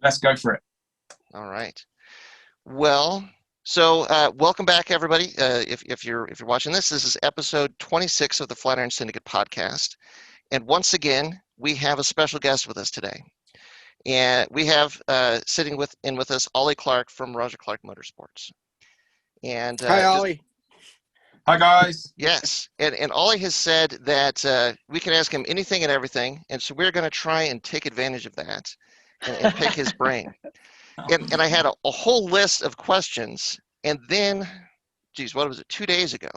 Let's go for it. All right. Well, so welcome back, everybody. If you're watching this is episode 26 of the Flatirons Syndicate Podcast, and once again we have a special guest with us today, and we have sitting with us Olly Clark from Roger Clark Motorsports. And hi, Olly. Hi, guys. Yes, and Olly has said that we can ask him anything and everything, and so we're going to try and take advantage of that and pick his brain. And I had a whole list of questions, and then, geez, what was it, 2 days ago,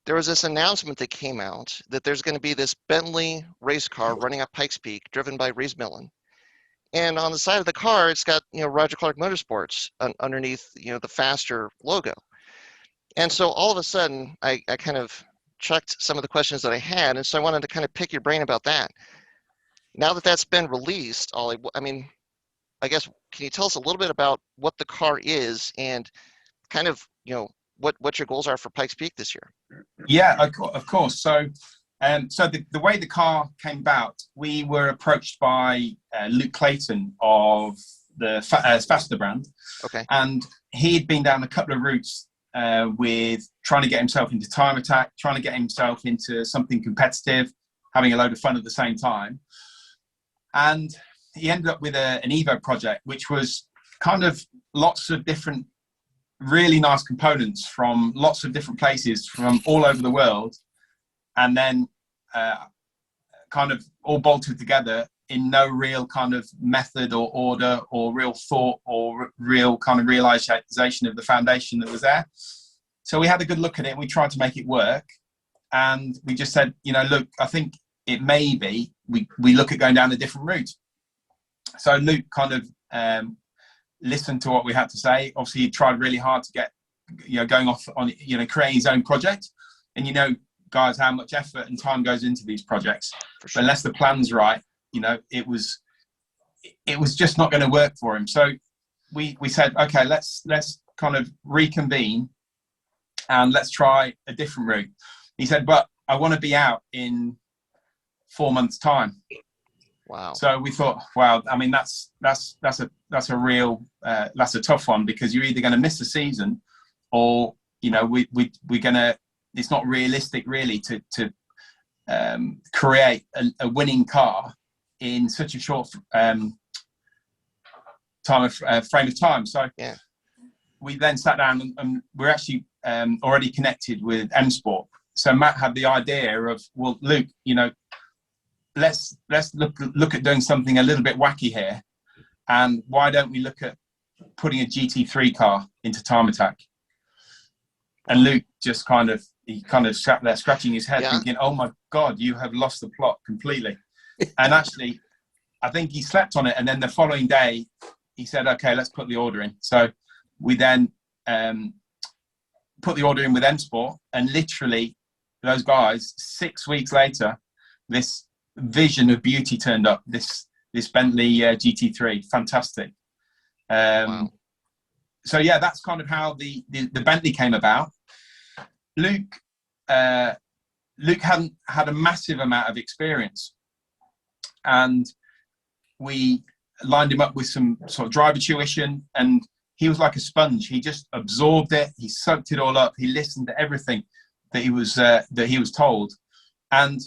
there was this announcement that came out that there's going to be this Bentley race car running up Pikes Peak, driven by Reese Millen. And on the side of the car, it's got, Roger Clark Motorsports underneath, the Faster logo. And so all of a sudden, I kind of checked some of the questions that I had, and so I wanted to kind of pick your brain about that. Now that that's been released, Olly, I guess, can you tell us a little bit about what the car is and kind of, what your goals are for Pikes Peak this year? Yeah, of course. So, the way the car came about, we were approached by Luke Clayton of the Faster brand. Okay. And he'd been down a couple of routes with trying to get himself into Time Attack, trying to get himself into something competitive, having a load of fun at the same time. And he ended up with an Evo project, which was kind of lots of different, really nice components from lots of different places from all over the world, and then kind of all bolted together in no real kind of method or order or real thought or real kind of realization of the foundation that was there. So we had a good look at it. We tried to make it work, and we just said, look, I think it may be we look at going down a different route. So Luke kind of listened to what we had to say. Obviously, he tried really hard to get, going off on, creating his own project. And guys, how much effort and time goes into these projects. Sure. Unless the plan's right, it was just not going to work for him. So we said, okay, let's kind of reconvene and let's try a different route. He said, but I want to be out in 4 months' time. Wow. So we thought, wow, I mean, that's a real, that's a tough one, because you're either going to miss the season or, we're going to, it's not realistic really to create a winning car in such a short frame of time. So yeah, we then sat down and we're actually already connected with M Sport. So Matt had the idea of, well, Luke, let's look at doing something a little bit wacky here, and why don't we look at putting a GT3 car into Time Attack? And Luke just kind of sat there scratching his head, thinking, oh my God, you have lost the plot completely. And actually, I think he slept on it, and then the following day he said, okay, let's put the order in. So we then put the order in with M Sport, and literally those guys, 6 weeks later, this vision of beauty turned up, this Bentley GT3. Fantastic. Wow. So yeah, that's kind of how the Bentley came about. Luke hadn't had a massive amount of experience, and we lined him up with some sort of driver tuition, and he was like a sponge. He just absorbed it. He soaked it all up. He listened to everything that he was told, and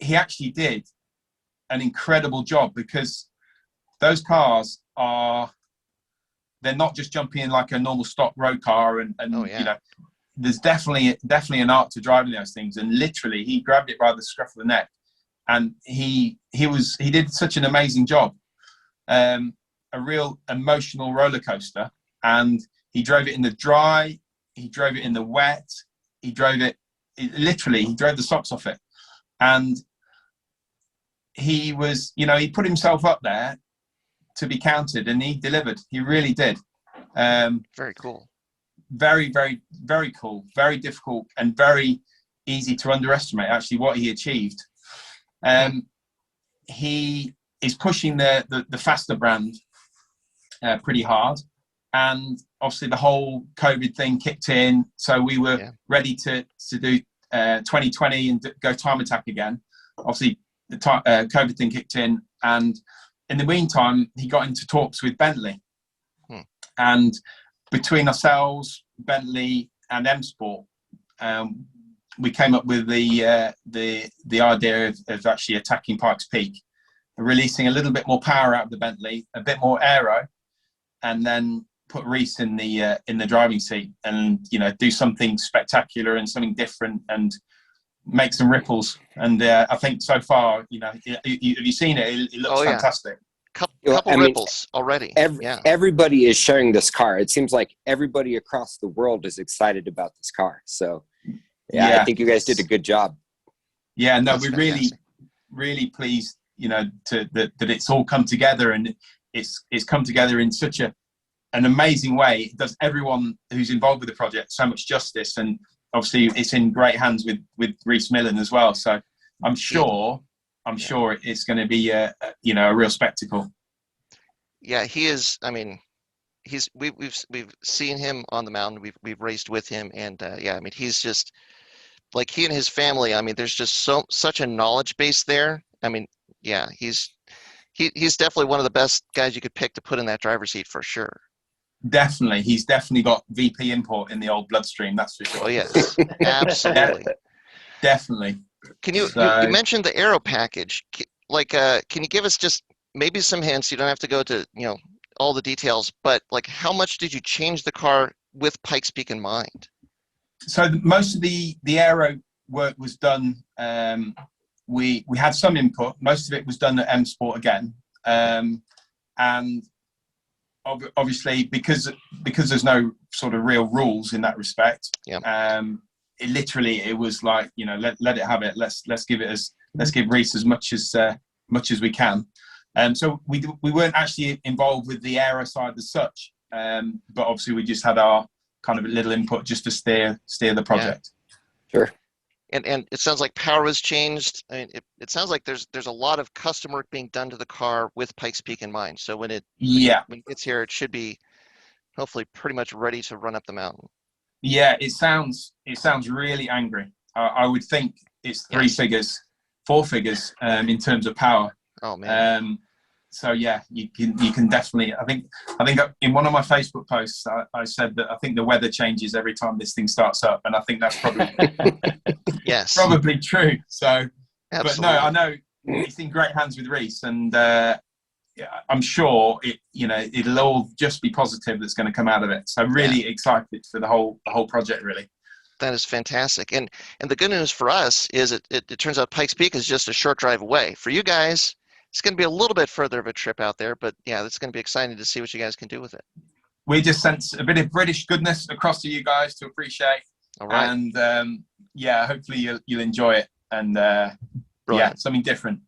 he actually did an incredible job, because those cars they're not just jumping in like a normal stock road car, and oh, yeah. There's definitely an art to driving those things. And literally he grabbed it by the scruff of the neck, and he did such an amazing job. A real emotional roller coaster, and he drove it in the dry, he drove it in the wet, he drove the socks off it. And he was, he put himself up there to be counted, and he delivered. He really did. Very cool. Very, very, very cool. Very difficult and very easy to underestimate, actually, what he achieved. He is pushing the Faster brand pretty hard, and obviously the whole COVID thing kicked in, so we were ready to do 2020 and go Time Attack again. Obviously the COVID thing kicked in, and in the meantime, he got into talks with Bentley. And between ourselves, Bentley and M Sport, we came up with the idea of actually attacking Pikes Peak, releasing a little bit more power out of the Bentley, a bit more aero, and then put Reese in the driving seat, and do something spectacular and something different, and make some ripples. And I think so far, have you seen it? It looks fantastic. Couple ripples already. Everybody is sharing this car. It seems like everybody across the world is excited about this car. So I think you guys did a good job. Yeah, no, we're really pleased, that it's all come together, and it's come together in such an amazing way. It does everyone who's involved with the project so much justice, and obviously it's in great hands with Reese Millen as well. So I'm sure it's going to be a real spectacle. Yeah, he is. I mean, we've seen him on the mountain. We've raced with him, and I mean, he's just like, he and his family. I mean, there's just such a knowledge base there. I mean, yeah, he's definitely one of the best guys you could pick to put in that driver's seat for sure. Definitely, he's definitely got VP import in the old bloodstream. That's for sure. Oh yes, absolutely, definitely. Can you mentioned the Aero Package? Like, can you give us just maybe some hints? You don't have to go to all the details, but like, how much did you change the car with Pikes Peak in mind? So most of the aero work was done. We had some input. Most of it was done at M Sport again, and obviously because there's no sort of real rules in that respect. It was like, let it have it. Let's give Reese as much as we can. So we weren't actually involved with the aero side as such, but obviously we just had our kind of a little input just to steer the project. Sure. And it sounds like power has changed. I mean, it sounds like there's a lot of custom work being done to the car with Pikes Peak in mind. So when it gets here, it should be hopefully pretty much ready to run up the mountain. Yeah, it sounds really angry. I would think it's 4 figures in terms of power. Oh man. So yeah, you can definitely. I think in one of my Facebook posts, I said that I think the weather changes every time this thing starts up, and I think that's probably probably true. So, Absolutely. But no, I know it's in great hands with Reese, and I'm sure it'll all just be positive that's going to come out of it. So really excited for the whole project, really. That is fantastic, and the good news for us is it turns out Pikes Peak is just a short drive away. For you guys, it's going to be a little bit further of a trip out there, but yeah, it's going to be exciting to see what you guys can do with it. We just sense a bit of British goodness across to you guys to appreciate. All right. And hopefully you'll enjoy it, and something different.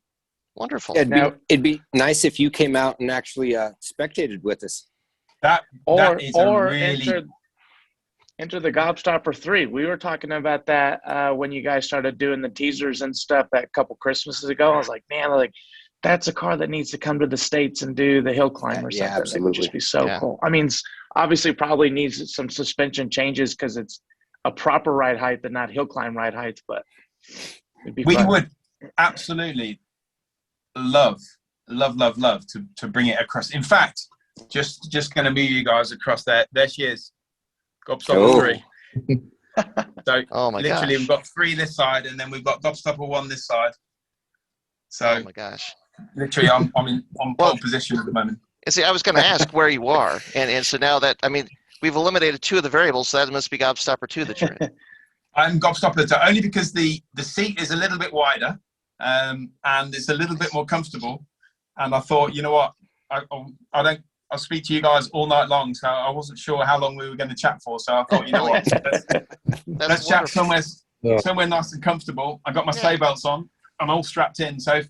Wonderful. It'd be nice if you came out and actually spectated with us. That is really... Enter the Gobstopper III. We were talking about that when you guys started doing the teasers and stuff a couple Christmases ago. I was like, man, that's a car that needs to come to the States and do the hill climb or something. Yeah, absolutely. It would just be so cool. I mean, obviously probably needs some suspension changes because it's a proper ride height and not hill climb ride height, but it'd be fun. Would absolutely love to bring it across. In fact, just going to move you guys across there. There she is. Gobstopper III. So literally we've got 3 this side, and then we've got Gobstopper 1 this side. So oh my gosh. Literally I'm in pole position at the moment. And see, I was going to ask where you are, and so now that, I mean, we've eliminated 2 of the variables, so that must be Gobstopper 2 that you're in. I'm Gobstopper 2, only because the seat is a little bit wider, and it's a little bit more comfortable. And I thought, you know what, I'll speak to you guys all night long, so I wasn't sure how long we were going to chat for. So I thought, you know what, let's chat somewhere nice and comfortable. I got my sleigh belts on. I'm all strapped in. So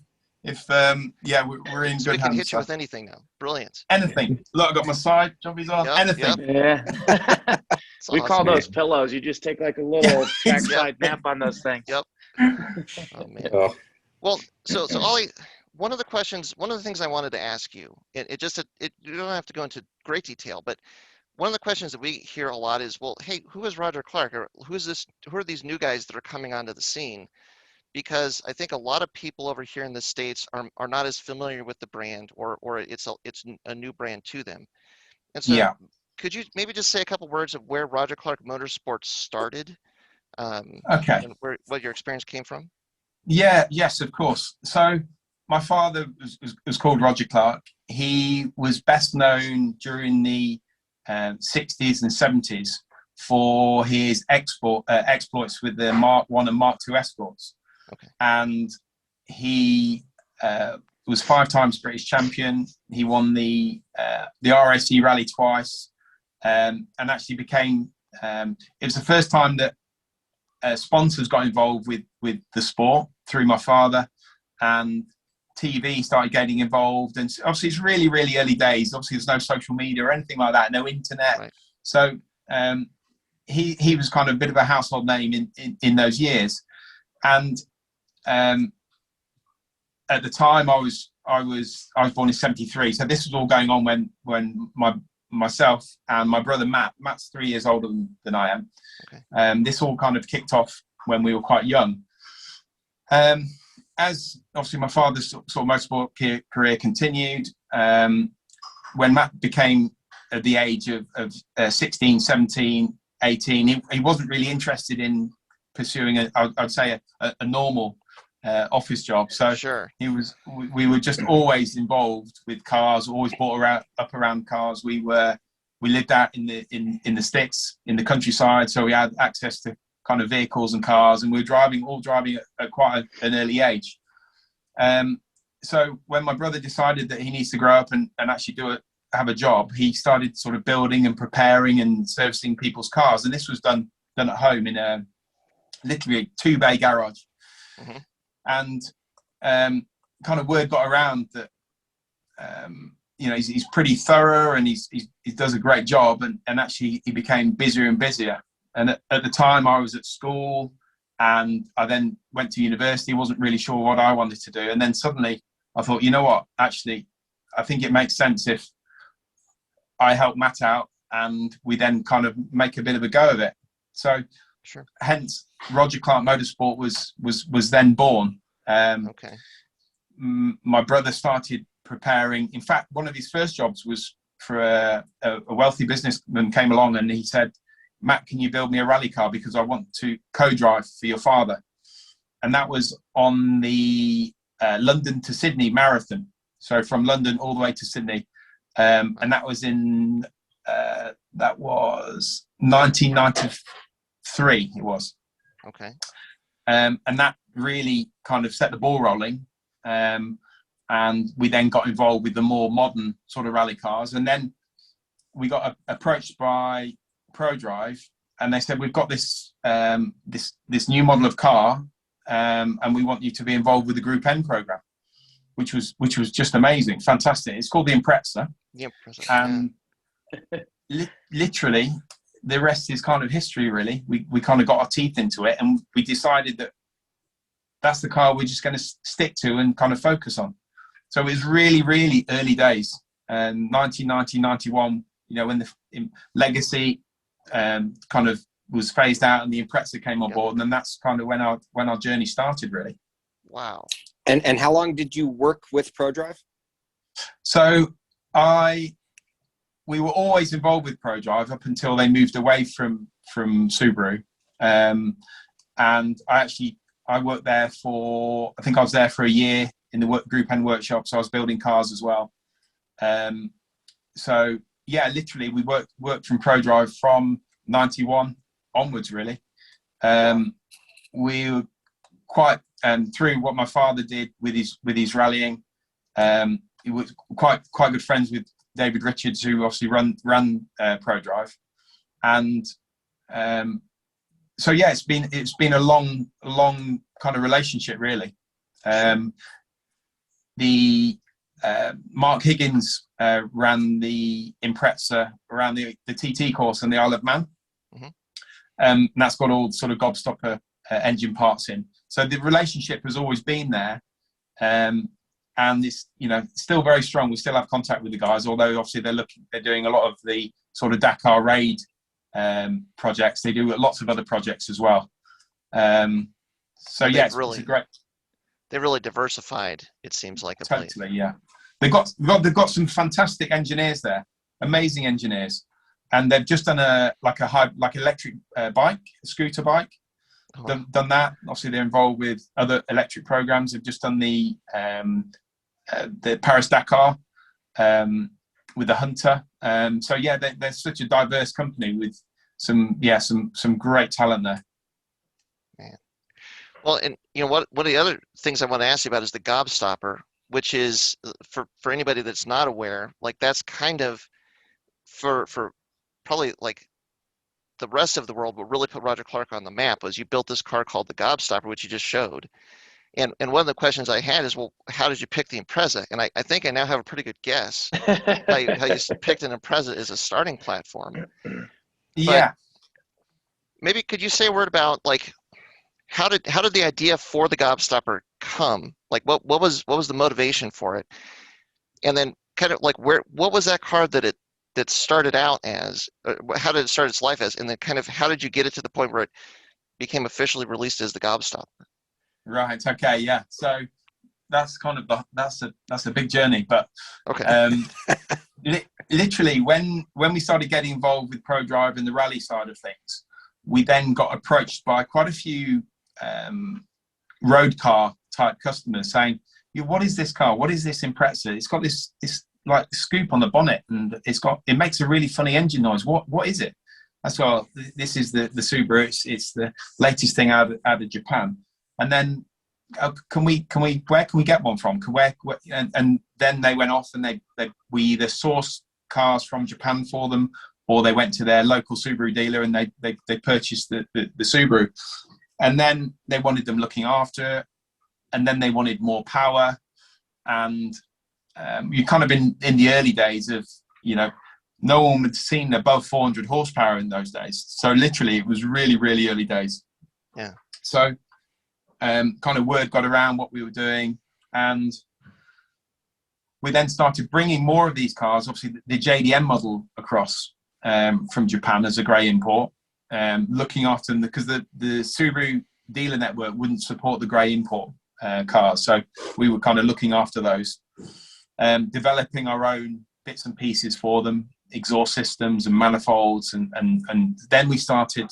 if we're in good hands. We can hit you with anything now. Brilliant. Anything. Look, I got my side jumpies on. Anything. Yeah. We call those pillows. You just take like a little backside nap on those things. Yep. Oh man. Oh. Well, so Olly, one of the things I wanted to ask you, you don't have to go into great detail, but one of the questions that we hear a lot is, well, hey, who is Roger Clark, or who are these new guys that are coming onto the scene? because I think a lot of people over here in the States are not as familiar with the brand, or it's a new brand to them. And so Yeah. could you maybe just say a couple words of where Roger Clark Motorsports started, Okay. and what your experience came from? Yeah, yes, of course. So my father was called Roger Clark. He was best known during the 60s and 70s for his exploits with the Mark I and Mark II escorts. Okay. And he was 5 times British champion. He won the RAC rally twice, and actually became, it was the first time that sponsors got involved with the sport through my father, and TV started getting involved. And obviously it's really, really early days. Obviously there's no social media or anything like that, no internet. Right. So he was kind of a bit of a household name in those years. And at the time I was born in 73. So this was all going on when myself and my brother Matt's 3 years older than I am. Okay. This all kind of kicked off when we were quite young. As obviously my father's sort of motorsport career continued, when Matt became at the age of 16, 17, 18, he wasn't really interested in pursuing I'd say a normal office job. So sure. We were just always involved with cars, always brought up around cars. We lived out in the sticks, in the countryside, so we had access to kind of vehicles and cars, and we were all driving at quite an early age. So when my brother decided that he needs to grow up and actually have a job, he started sort of building and preparing and servicing people's cars, and this was done at home in a literally 2-bay garage. Mm-hmm. And kind of word got around that he's pretty thorough, and he does a great job, and actually he became busier and busier. And at the time I was at school, and I then went to university, wasn't really sure what I wanted to do. And then suddenly I thought, you know what, actually, I think it makes sense if I help Matt out and we then kind of make a bit of a go of it. So sure. Hence Roger Clark Motorsport was then born. Okay. My brother started preparing. In fact, one of his first jobs was for a wealthy businessman came along, and he said, Matt, can you build me a rally car, because I want to co-drive for your father? And that was on the London to Sydney marathon. So from London all the way to Sydney. And that was in, that was 1993 it was. Okay. And that really kind of set the ball rolling. And we then got involved with the more modern sort of rally cars. And then we got approached by Prodrive, and they said, we've got this this new model of car, and we want you to be involved with the Group N program, which was just amazing, fantastic. It's called the Impreza. And literally the rest is kind of history, really. We kind of got our teeth into it, and we decided that that's the car we're just going to stick to and kind of focus on. So it was really, really early days, 1990, 91, when the Legacy kind of was phased out and the Impreza came on board, and then that's kind of when our journey started, really. Wow. And how long did you work with Prodrive? So we were always involved with Prodrive up until they moved away from Subaru, and I worked there I think I was there for a year in the Group N workshop, so I was building cars as well. So yeah, literally we worked from Prodrive from 91 onwards, really. We were quite through what my father did with his rallying. He was quite good friends with David Richards, who obviously ran Prodrive, and so yeah, it's been a long kind of relationship, really. Mark Higgins ran the Impreza around the TT course and the Isle of Man. Mm-hmm. And that's got all sort of Gobstopper engine parts in. So the relationship has always been there, and it's still very strong. We still have contact with the guys, although obviously they're doing a lot of the sort of Dakar raid projects. They do lots of other projects as well. So And yes, it's a great. They really diversified. It seems like of late. Totally, yeah. They've got some fantastic engineers there, amazing engineers, and they've just done a electric bike, a scooter bike. Oh. Done that. Obviously, they're involved with other electric programs. They've just done the Paris Dakar with the Hunter. So yeah, they're such a diverse company with some great talent there. Man. Well, and one of the other things I want to ask you about is the Gobstopper, which is for anybody that's not aware, like that's kind of for probably like the rest of the world, what really put Roger Clark on the map was you built this car called the Gobstopper, which you just showed. And one of the questions I had is, well, how did you pick the Impreza? And I think I now have a pretty good guess how you picked an Impreza as a starting platform. Yeah. But maybe could you say a word about like how did the idea for the Gobstopper come? Like what was the motivation for it? And then kind of like what was that car that started out as? How did it start its life as? And then kind of how did you get it to the point where it became officially released as the Gobstopper? Right. Okay. Yeah. So that's kind of that's a big journey, but okay. Literally when we started getting involved with Prodrive and the rally side of things, we then got approached by quite a few road car type customers saying, "What is this car? What is this Impreza? It's got this like scoop on the bonnet, and it makes a really funny engine noise. What is it?" That's well, this is the Subaru. It's the latest thing out of Japan. And then, where can we get one from? And then they went off and we either sourced cars from Japan for them, or they went to their local Subaru dealer and they purchased the Subaru. And then they wanted them looking after, and then they wanted more power. And you kind of in the early days of, no one had seen above 400 horsepower in those days. So literally it was really, really early days. Yeah. So kind of word got around what we were doing, and we then started bringing more of these cars, obviously the JDM model across from Japan as a grey import, looking after them because the Subaru dealer network wouldn't support the grey import cars. So we were kind of looking after those, developing our own bits and pieces for them, exhaust systems and manifolds. And then we started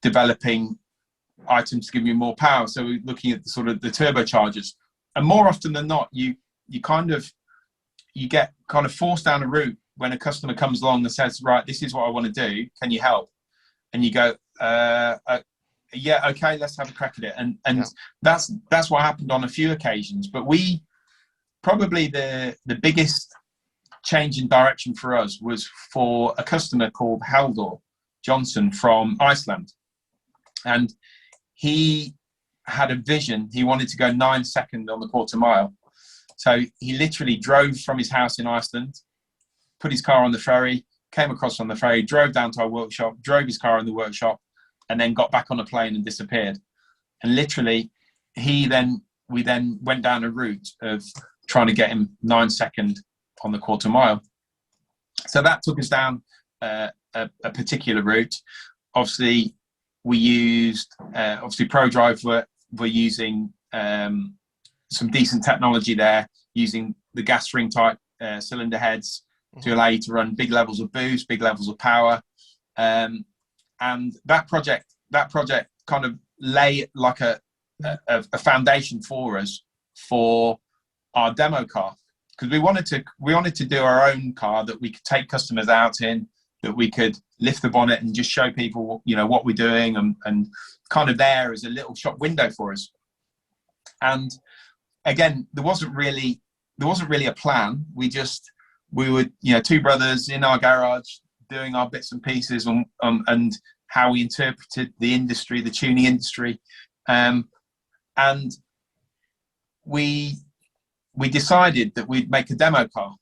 developing items to give you more power. So we're looking at the turbochargers, and more often than not, you get kind of forced down a route when a customer comes along and says, right, this is what I want to do, can you help? And you go, yeah, okay, let's have a crack at it. And yeah. That's what happened on a few occasions. But we probably the biggest change in direction for us was for a customer called Haldor Johnson from Iceland. And he had a vision. He wanted to go 9 seconds on the quarter mile. So he literally drove from his house in Iceland, put his car on the ferry, came across on the ferry, drove down to our workshop, drove his car in the workshop, and then got back on a plane and disappeared. And literally, we then went down a route of trying to get him 9 seconds on the quarter mile. So that took us down a particular route. Obviously, we used Prodrive were using some decent technology there, using the gas ring type cylinder heads to allow you to run big levels of boost, big levels of power. And that project kind of lay like a foundation for us for our demo car, because we wanted to do our own car that we could take customers out in, that we could lift the bonnet and just show people, what we're doing, and kind of there as a little shop window for us. And again, there wasn't really a plan. We were, two brothers in our garage doing our bits and pieces and how we interpreted the industry, the tuning industry. And we decided that we'd make a demo car.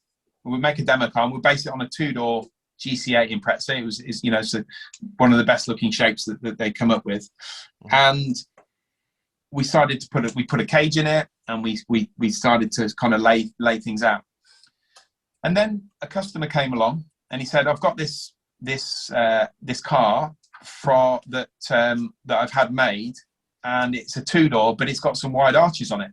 We'd make a demo car and we'd base it on a 2-door GC8 Impreza. It's one of the best looking shapes that they come up with. And we started to put a cage in it, and we started to kind of lay things out. And then a customer came along and he said, I've got this car that I've had made, and it's a 2-door, but it's got some wide arches on it.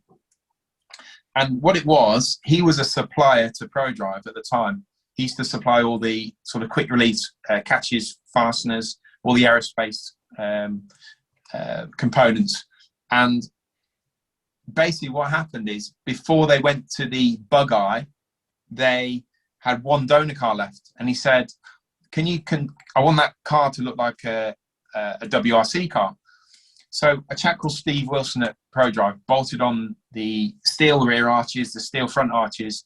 And what it was, he was a supplier to Prodrive at the time. He used to supply all the sort of quick release catches, fasteners, all the aerospace components. And basically what happened is, before they went to the bug eye, they had one donor car left. And he said, I want that car to look like a WRC car. So a chap called Steve Wilson at Prodrive bolted on the steel rear arches, the steel front arches,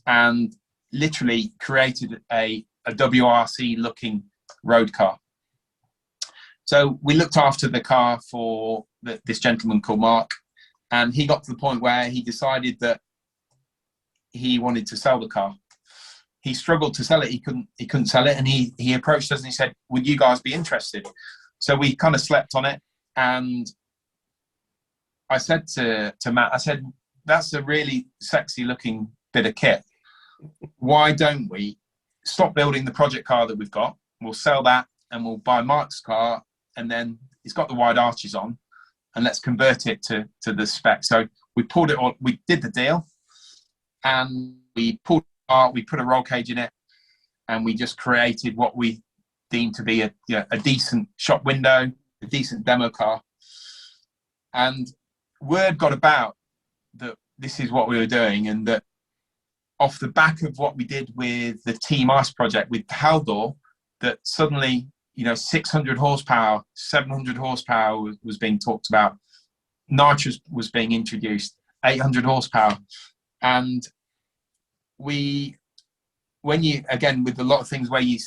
and literally created a WRC looking road car. So we looked after the car for this gentleman called Mark, and he got to the point where he decided that he wanted to sell the car. He struggled to sell it. He couldn't sell it. And he approached us and he said, would you guys be interested? So we kind of slept on it. And I said to Matt, I said, that's a really sexy looking bit of kit. Why don't we stop building the project car that we've got? We'll sell that and we'll buy Mark's car. And then it's got the wide arches on, and let's convert it to the spec. So we pulled it all. We did the deal, and we pulled it apart. We put a roll cage in it, and we just created what we deemed to be a decent shop window, a decent demo car. And word got about that this is what we were doing, and that off the back of what we did with the Team Ice project with Haldor, that suddenly 600 horsepower, 700 horsepower was being talked about. Nitrous was being introduced, 800 horsepower. And when you, again, with a lot of things where you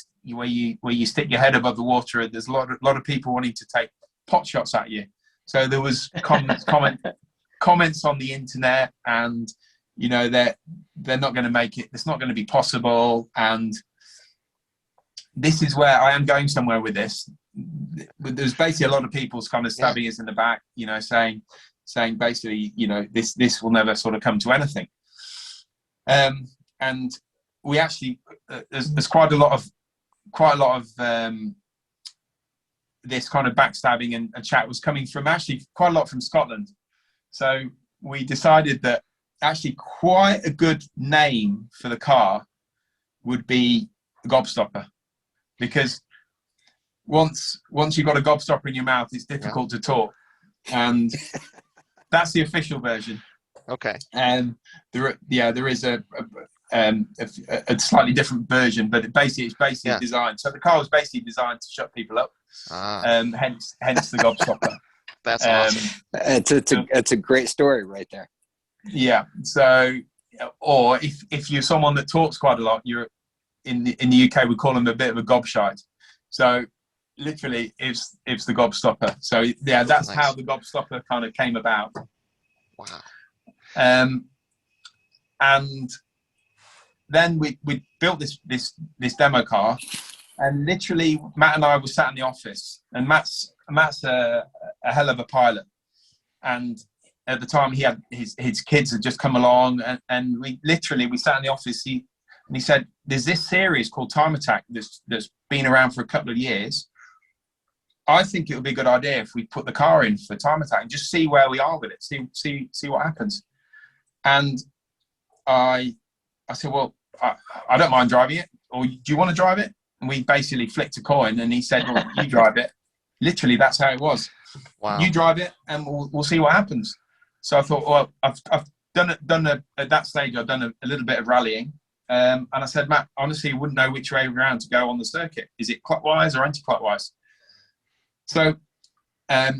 stick your head above the water, there's a lot of people wanting to take pot shots at you. So there was comments on the internet, and they're not going to make it. It's not going to be possible. And this is where I am going somewhere with this. There's basically a lot of people kind of stabbing us in the back, saying basically, this will never sort of come to anything. And we actually, there's quite a lot of this kind of backstabbing and chat was coming from actually quite a lot from Scotland. So we decided that actually quite a good name for the car would be the Gobstopper. Because once you've got a gobstopper in your mouth, it's difficult to talk, and that's the official version. Okay. And there is a slightly different version, but it's basically designed. So the car was basically designed to shut people up. Hence the Gobstopper. That's awesome. It's a great story right there. Yeah. So, or if you're someone that talks quite a lot, you're in the UK, we call them a bit of a gobshite. So literally it's the Gobstopper. So yeah, that's nice. How the Gobstopper kind of came about. Wow. And then we built this demo car, and literally Matt and I were sat in the office, and Matt's a hell of a pilot, and at the time he had his kids had just come along, and we sat in the office. He said, there's this series called Time Attack that's been around for a couple of years. I think it would be a good idea if we put the car in for Time Attack and just see where we are with it, see what happens. And I said, well, I don't mind driving it, or do you want to drive it? And we basically flicked a coin, and he said, well, you drive it. Literally, that's how it was. Wow. You drive it, and we'll see what happens. So I thought, well, I've done at that stage, I've done a little bit of rallying. And I said, Matt, honestly, I wouldn't know which way around to go on the circuit. Is it clockwise or anti-clockwise? So a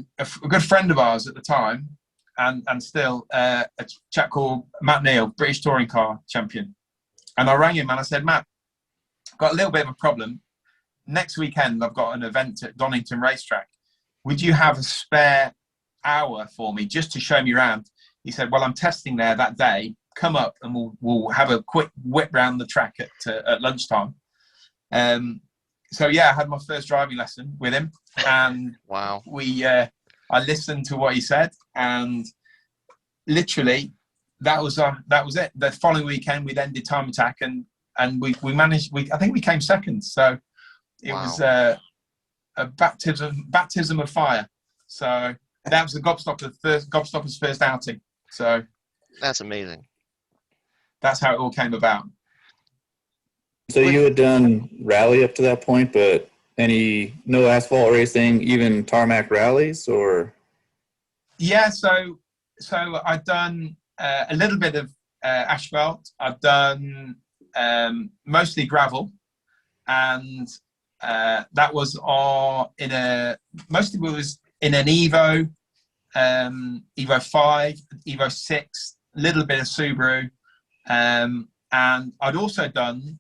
good friend of ours at the time, and still a chap called Matt Neal, British touring car champion. And I rang him and I said, Matt, I've got a little bit of a problem. Next weekend, I've got an event at Donington Racetrack. Would you have a spare hour for me just to show me around? He said, well, I'm testing there that day. Come up and we'll have a quick whip round the track at lunchtime. So yeah, I had my first driving lesson with him, and wow, I listened to what he said, and literally that was it. The following weekend we then did Time Attack, and we managed. I think we came second. So it was a baptism of fire. So that was the Gobstopper's first outing. So that's amazing. That's how it all came about. So you had done rally up to that point, but no asphalt racing, even tarmac rallies, or? Yeah, so I've done a little bit of asphalt. I've done mostly gravel, and that was mostly was in an Evo, Evo 5, Evo 6, a little bit of Subaru, and I'd also done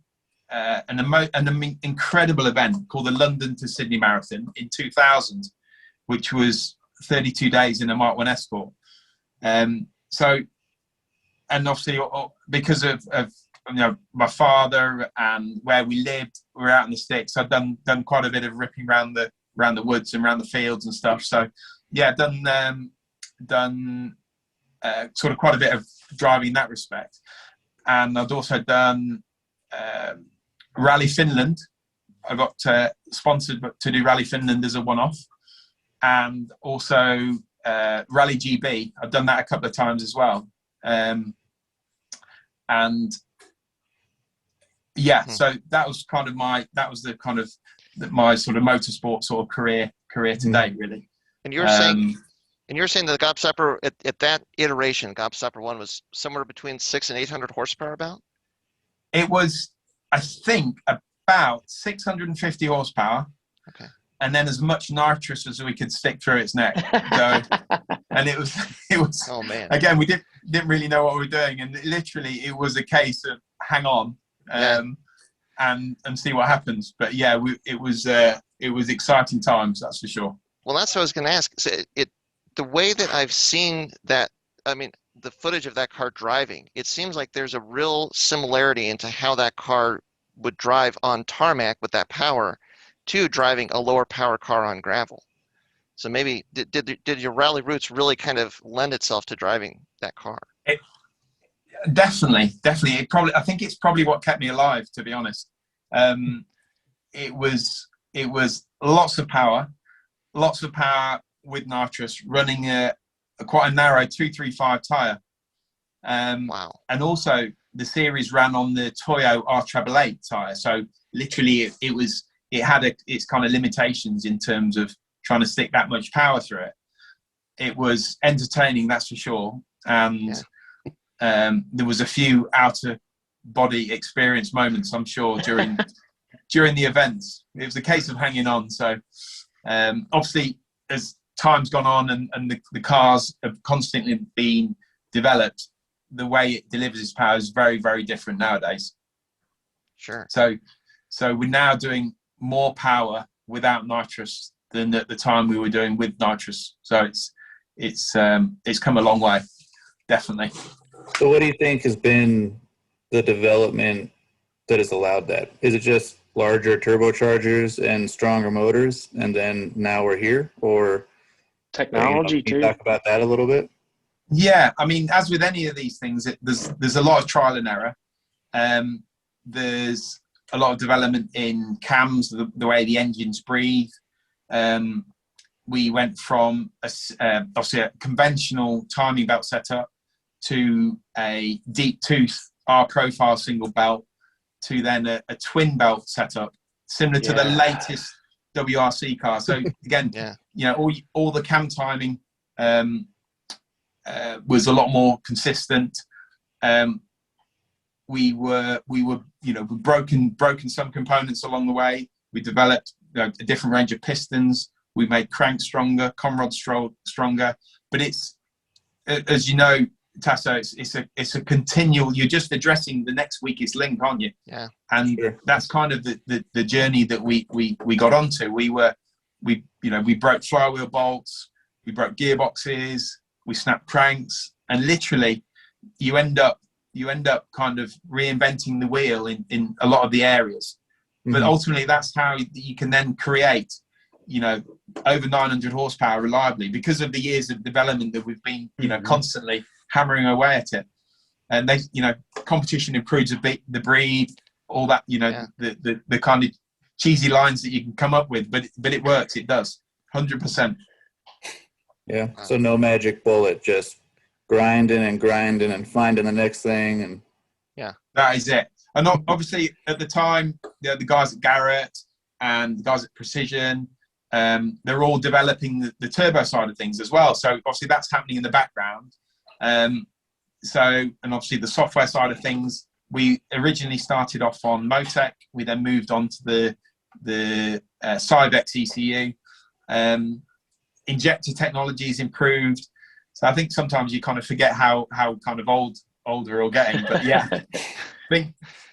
an incredible event called the London to Sydney Marathon in 2000, which was 32 days in a Mark 1 Escort. So, and obviously because of my father and where we lived, we were out in the sticks. I've done quite a bit of ripping around the woods and around the fields and stuff. So yeah, done sort of quite a bit of driving in that respect. And I've also done Rally Finland. I got sponsored to do Rally Finland as a one-off, and also Rally GB. I've done that a couple of times as well. And yeah, so that was kind of my sort of motorsport sort of career to date, really. And you're saying that the Gobstopper at that iteration, Gobstopper 1 was somewhere between 600 and 800 horsepower about? It was, I think, about 650 horsepower. Okay. And then as much nitrous as we could stick through its neck. So, and it was. Oh man! Again, we didn't really know what we were doing, and literally, it was a case of hang on, and see what happens. But yeah, it was exciting times, that's for sure. Well, that's what I was going to ask. So the way that I've seen that, I mean, the footage of that car driving, it seems like there's a real similarity into how that car would drive on tarmac with that power to driving a lower power car on gravel. So maybe did your rally roots really kind of lend itself to driving that car? Definitely. I think it's probably what kept me alive, to be honest. It was lots of power with nitrous, running quite a narrow 235 tire. Wow. And also the series ran on the Toyo R888 tire. So literally it had its kind of limitations in terms of trying to stick that much power through it. It was entertaining, that's for sure. And there was a few outer body experience moments, I'm sure, during the events. It was a case of hanging on. So obviously, as time's gone on and the cars have constantly been developed, the way it delivers its power is very, very different nowadays. Sure. So we're now doing more power without nitrous than at the time we were doing with nitrous. So it's come a long way, definitely. So what do you think has been the development that has allowed that? Is it just larger turbochargers and stronger motors, and then now we're here? Or technology can you talk about that a little bit? Yeah, I mean, as with any of these things, there's a lot of trial and error. There's a lot of development in cams, the way the engines breathe. We went from obviously a conventional timing belt setup to a deep tooth R-profile single belt to then a twin belt setup, similar to the latest WRC car. So again, all the cam timing was a lot more consistent. We were broken some components along the way. We developed a different range of pistons. We made cranks stronger, conrod stronger. But it's, as you know, Tasso, it's a continual. You're just addressing the next weakest link, aren't you? Yeah. And that's kind of the journey that we got onto. We broke flywheel bolts, we broke gearboxes, we snapped cranks, and literally you end up kind of reinventing the wheel in a lot of the areas. But ultimately, that's how you can then create, over 900 horsepower reliably because of the years of development that we've been, constantly hammering away at it. And competition improves the breed, all that, the kind of cheesy lines that you can come up with, but it works. It does 100%. Yeah. So no magic bullet, just grinding and finding the next thing. And that is it. And obviously at the time, the guys at Garrett and the guys at Precision, they're all developing the turbo side of things as well. So obviously that's happening in the background. And obviously the software side of things, we originally started off on Motec. We then moved on to the Cyvex ECU. Injector technology is improved. So I think sometimes you kind of forget how kind of older or getting, but yeah,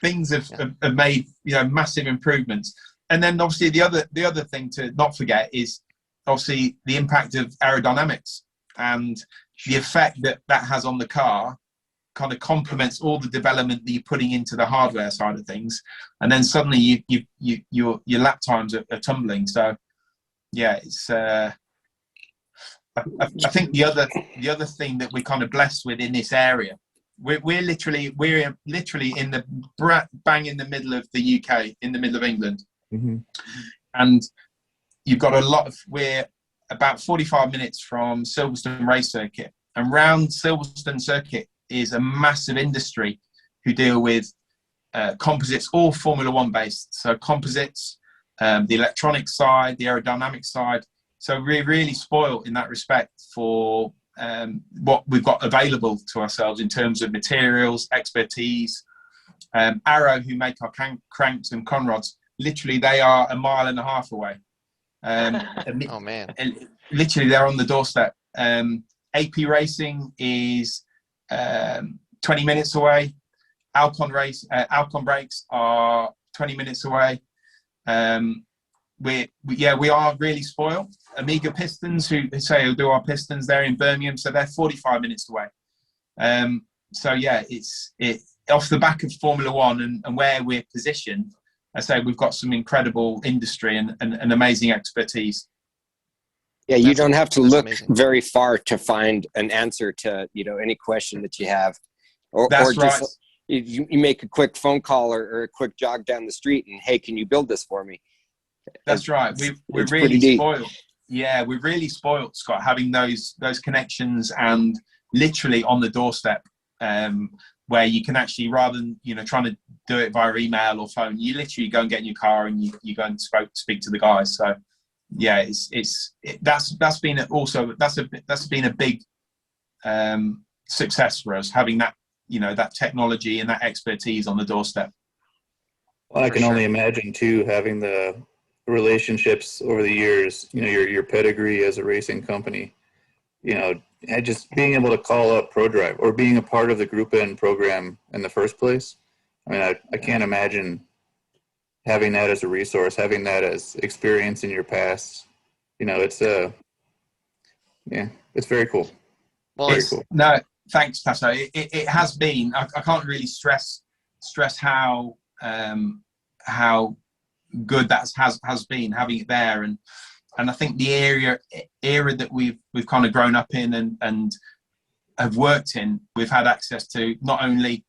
things have made, massive improvements. And then obviously the other thing to not forget is obviously the impact of aerodynamics and the effect that has on the car kind of complements all the development that you're putting into the hardware side of things. And then suddenly your lap times are tumbling. So yeah, it's, I think the other thing that we're kind of blessed with in this area, we're literally in the bang in the middle of the UK, in the middle of England. Mm-hmm. And you've got we're about 45 minutes from Silverstone race circuit, and round Silverstone circuit is a massive industry who deal with composites, all Formula One based. So composites, the electronic side, the aerodynamic side. So we're really spoiled in that respect for what we've got available to ourselves in terms of materials, expertise. Aero, who make our cranks and conrods, literally they are a mile and a half away. Oh man! Literally, they're on the doorstep. AP Racing is 20 minutes away. Alcon Brakes are 20 minutes away. We are really spoiled. Amiga Pistons, who do our pistons, they're in Birmingham, so they're 45 minutes away. So yeah, it's off the back of Formula One and where we're positioned. I say we've got some incredible industry and amazing expertise. Yeah, you don't have to look amazing. very far to find an answer to any question that you have, or That's just right. you make a quick phone call or a quick jog down the street and, hey, can you build this for me? That's right. We're it's really pretty deep. spoiled. Yeah, we're really spoiled, Scott, having those connections and literally on the doorstep, where you can actually, rather than trying to do it via email or phone, you literally go and get in your car and you go and speak to the guys. So yeah, that's been a big success for us, having that that technology and that expertise on the doorstep. Well, I can only imagine too, having the relationships over the years, your pedigree as a racing company, and just being able to call up Prodrive or being a part of the Group N program in the first place. I mean, I can't imagine having that as a resource, having that as experience in your past. It's it's very cool. Well, very cool. No, thanks, Tasso. It has been. I can't really stress how good that has been having it there, and I think the era that we've kind of grown up in and have worked in, we've had access to not only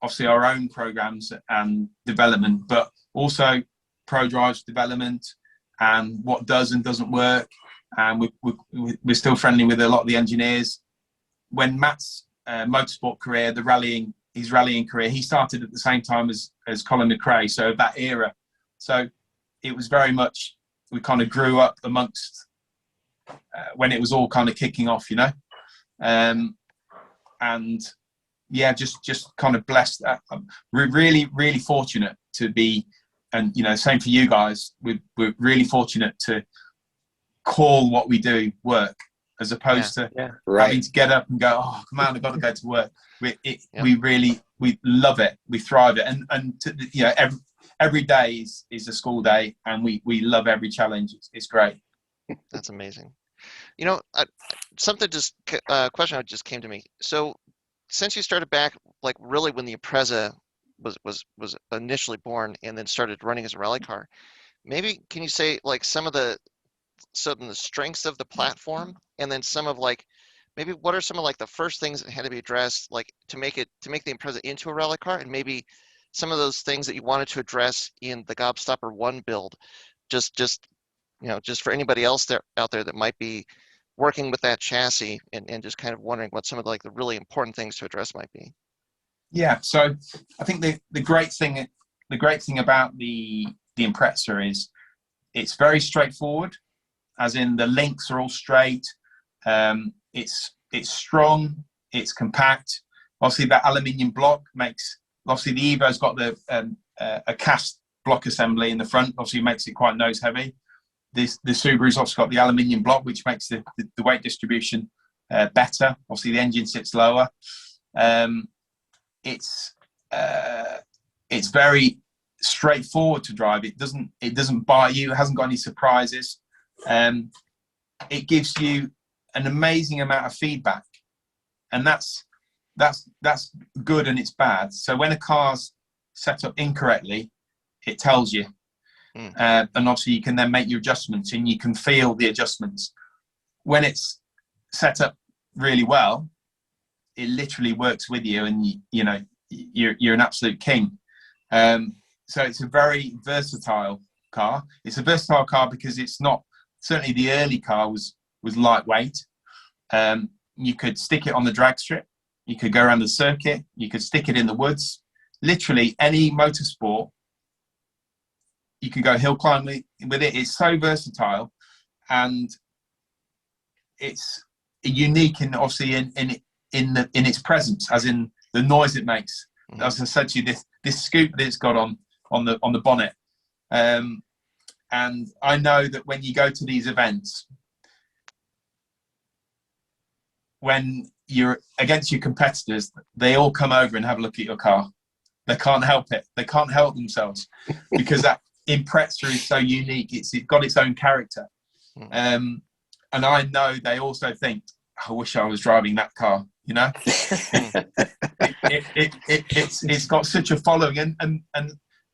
obviously our own programs and development, but also Prodrive's development and what does and doesn't work. And we're still friendly with a lot of the engineers. When Matt's motorsport career, his rallying career, he started at the same time as Colin McRae, so that era. So it was very much, we kind of grew up amongst when it was all kind of kicking off, and yeah, just kind of blessed. We're really, really fortunate to be, and same for you guys. We're really fortunate to call what we do work, as opposed to having to get up and go, oh, come on, I've got to go to work. We love it, we thrive it, and every day is a school day, and we love every challenge. It's great. That's amazing. Something question just came to me. So since you started back, like really when the Impreza was initially born and then started running as a rally car, maybe can you say like some of the strengths of the platform, and then some of maybe what are some of the first things that had to be addressed, to make the Impreza into a rally car, and maybe some of those things that you wanted to address in the Gobstopper 1 build, just for anybody else out there that might be working with that chassis and just kind of wondering what some of the really important things to address might be. Yeah, so I think the great thing about the Impreza is it's very straightforward, as in the links are all straight. It's strong, it's compact. Obviously, that aluminium block makes, obviously the Evo's got a cast block assembly in the front, obviously makes it quite nose heavy. The Subaru's also got the aluminium block, which makes the weight distribution better. Obviously, the engine sits lower. It's very straightforward to drive. It doesn't bite you. It hasn't got any surprises. It gives you an amazing amount of feedback, and that's good and it's bad. So when a car's set up incorrectly, it tells you. And obviously you can then make your adjustments and you can feel the adjustments. When it's set up really well, it literally works with you, and you're an absolute king. So it's a very versatile car. It's a versatile car because it's not, certainly the early car was lightweight. You could stick it on the drag strip, you could go around the circuit, you could stick it in the woods. Literally any motorsport, you can go hill climb with it. It's so versatile, and it's unique in obviously in its presence, as in the noise it makes. As I said to you, this scoop that it's got on the bonnet, and I know that when you go to these events, when you're against your competitors, they all come over and have a look at your car. They can't help it. They can't help themselves because that Impreza is so unique. It's got its own character. And I know they also think, I wish I was driving that car, It's got such a following, and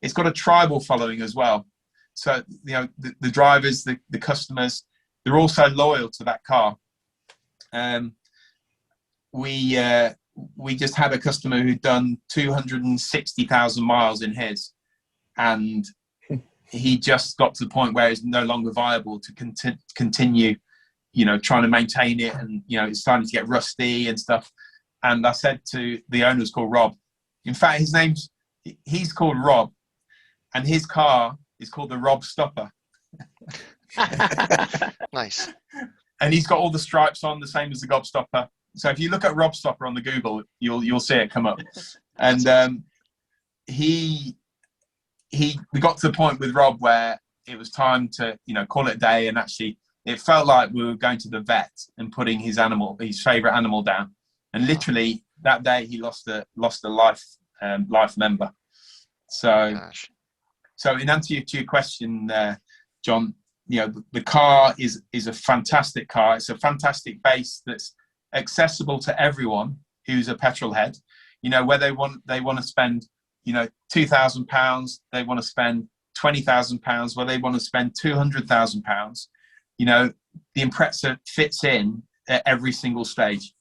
it's got a tribal following as well. So, the drivers, the customers, they're also loyal to that car. We just had a customer who'd done 260,000 miles in his, and he just got to the point where it's no longer viable to continue, trying to maintain it, and it's starting to get rusty and stuff. And I said to the owner, who's called Rob. In fact, he's called Rob, and his car is called the Gobstopper. Nice. And he's got all the stripes on, the same as the Gobstopper. So if you look at Gobstopper on the Google, you'll see it come up. And we got to the point with Rob where it was time to call it a day, and actually it felt like we were going to the vet and putting his favorite animal down. And literally that day he lost a life member. So Gosh. So in answer to your question, John, the car is a fantastic car. It's a fantastic base that's accessible to everyone who's a petrol head. Where they want to spend £2,000, they want to spend £20,000, where they want to spend £200,000. The Impreza fits in at every single stage,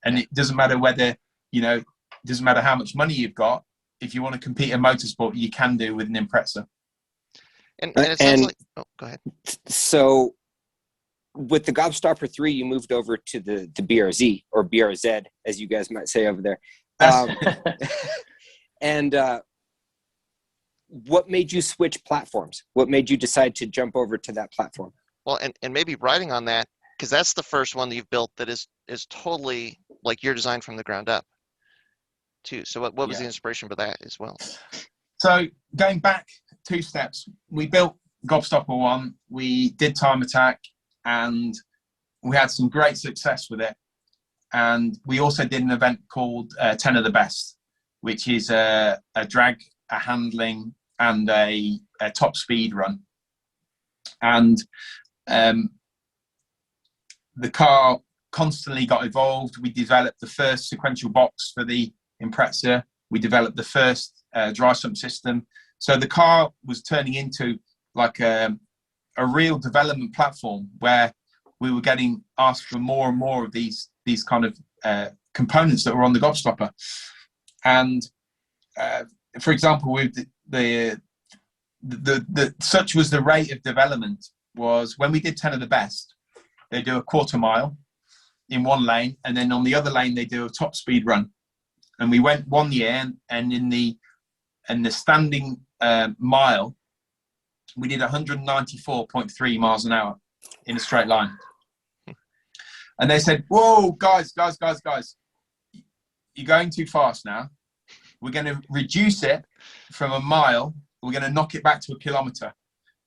and it doesn't matter whether it doesn't matter how much money you've got. If you want to compete in motorsport, you can do with an Impreza. And it sounds like, go ahead. So with the Gobstopper III, you moved over to the BRZ, or BRZ, as you guys might say over there. And what made you switch platforms? What made you decide to jump over to that platform? Well, and maybe riding on that, because that's the first one that you've built that is totally like your design from the ground up too. So what was the inspiration for that as well? So going back 2 steps, we built Gobstopper 1, we did Time Attack, and we had some great success with it. And we also did an event called 10 of the Best, which is a drag, a handling, and a top speed run. And the car constantly got evolved. We developed the first sequential box for the Impreza. We developed the first dry sump system. So the car was turning into like a real development platform where we were getting asked for more and more of these kind of components that were on the Gobstopper. And for example, with the such was the rate of development, was when we did 10 of the Best, they do a quarter mile in one lane, and then on the other lane they do a top speed run. And we went one year, and in the standing mile, we did 194.3 miles an hour in a straight line. And they said, "Whoa, guys, you're going too fast now. We're going to reduce it from a mile. We're going to knock it back to a kilometre.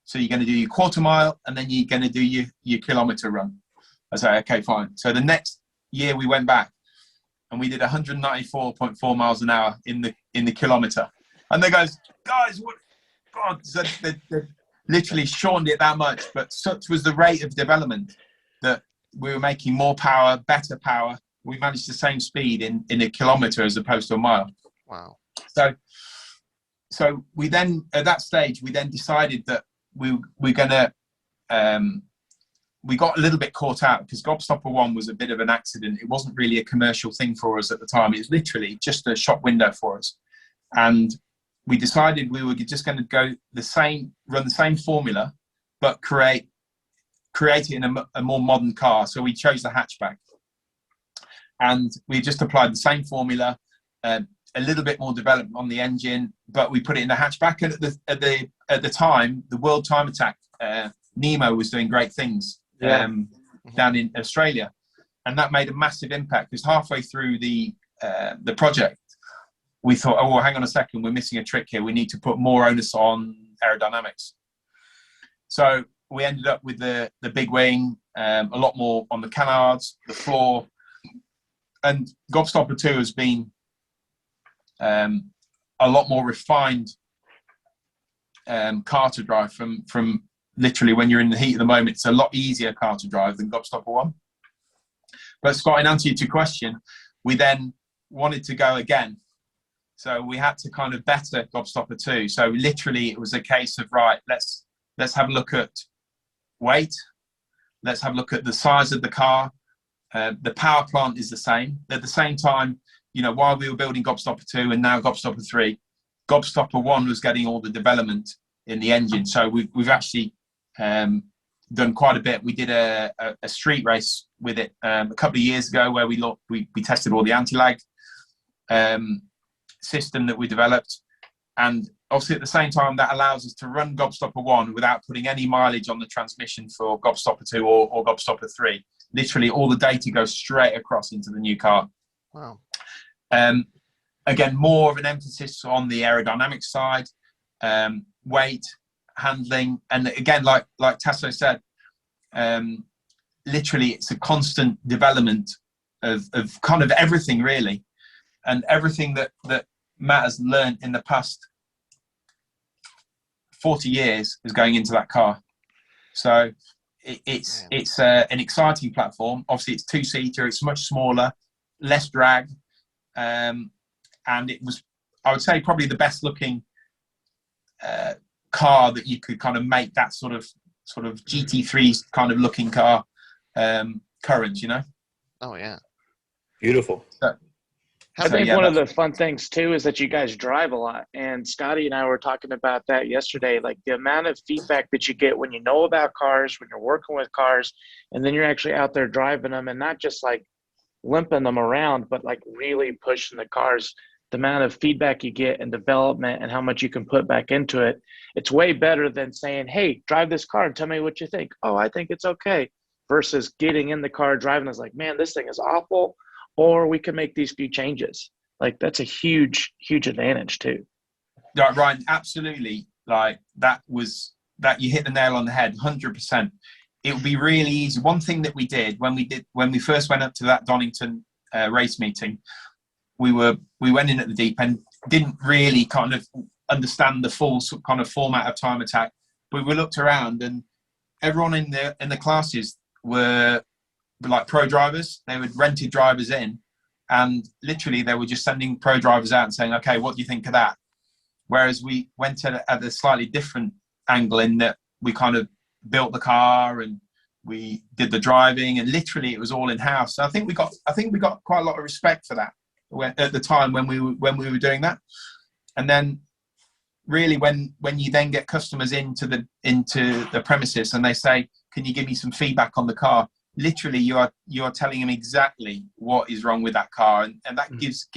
So you're going to do your quarter mile, and then you're going to do your kilometre run." I said, "Okay, fine." So the next year we went back, and we did 194.4 miles an hour in the kilometre. And they goes, "Guys, what? God!" So they literally shortened it that much, but such was the rate of development that we were making more power, better power. We managed the same speed in a kilometre as opposed to a mile. Wow. So we then, at that stage, we then decided that we're going to, we got a little bit caught out because Gobstopper 1 was a bit of an accident. It wasn't really a commercial thing for us at the time. It was literally just a shop window for us. And we decided we were just going to run the same formula, but create it in a more modern car. So we chose the hatchback. And we just applied the same formula, a little bit more development on the engine, but we put it in the hatchback. And at the time, the World Time Attack, Nemo was doing great things down in Australia, and that made a massive impact. Because halfway through the project, we thought, "Oh, well, hang on a second, we're missing a trick here. We need to put more onus on aerodynamics." So we ended up with the big wing, a lot more on the canards, the floor, and Gobstopper 2 has been a lot more refined car to drive from literally when you're in the heat of the moment. It's a lot easier car to drive than Gobstopper 1. But Scott, in answer to your question, we then wanted to go again. So we had to kind of better Gobstopper 2. So literally it was a case of, right, let's have a look at weight. Let's have a look at the size of the car. The power plant is the same. At the same time, while we were building Gobstopper 2 and now Gobstopper 3, Gobstopper 1 was getting all the development in the engine. So we've actually done quite a bit. We did a street race with it a couple of years ago where we tested all the anti-lag system that we developed. And obviously at the same time, that allows us to run Gobstopper 1 without putting any mileage on the transmission for Gobstopper 2 or Gobstopper 3. Literally all the data goes straight across into the new car. Wow. Again, more of an emphasis on the aerodynamic side, weight, handling. And again, like Tasso said, literally it's a constant development of kind of everything really. And everything that Matt has learned in the past 40 years is going into that car. So it's an exciting platform. Obviously it's two-seater, it's much smaller, less drag. And it was, I would say, probably the best looking car that you could kind of make that sort of GT3 kind of looking car current, Oh yeah. Beautiful. I think one of the fun things too is that you guys drive a lot, and Scotty and I were talking about that yesterday, like the amount of feedback that you get when you know about cars, when you're working with cars, and then you're actually out there driving them and not just like limping them around, but like really pushing the cars. The amount of feedback you get and development and how much you can put back into it, it's way better than saying, "Hey, drive this car and tell me what you think." "Oh, I think it's okay," versus getting in the car, driving is like, "Man, this thing is awful," or "We can make these few changes." Like that's a huge, huge advantage too. Yeah, Ryan, absolutely. Like that you hit the nail on the head, 100%. It would be really easy. One thing that we did when we first went up to that Donington race meeting, we went in at the deep end, didn't really kind of understand the full kind of format of Time Attack, but we looked around and everyone in the classes were like pro drivers. They were rented drivers in, and literally they were just sending pro drivers out and saying, "Okay, what do you think of that?" Whereas we went at a slightly different angle in that we kind of built the car and we did the driving, and literally it was all in house. So I think we got quite a lot of respect for that at the time when we were doing that. And then really when you then get customers into the premises and they say, "Can you give me some feedback on the car?" literally you are telling them exactly what is wrong with that car, and that gives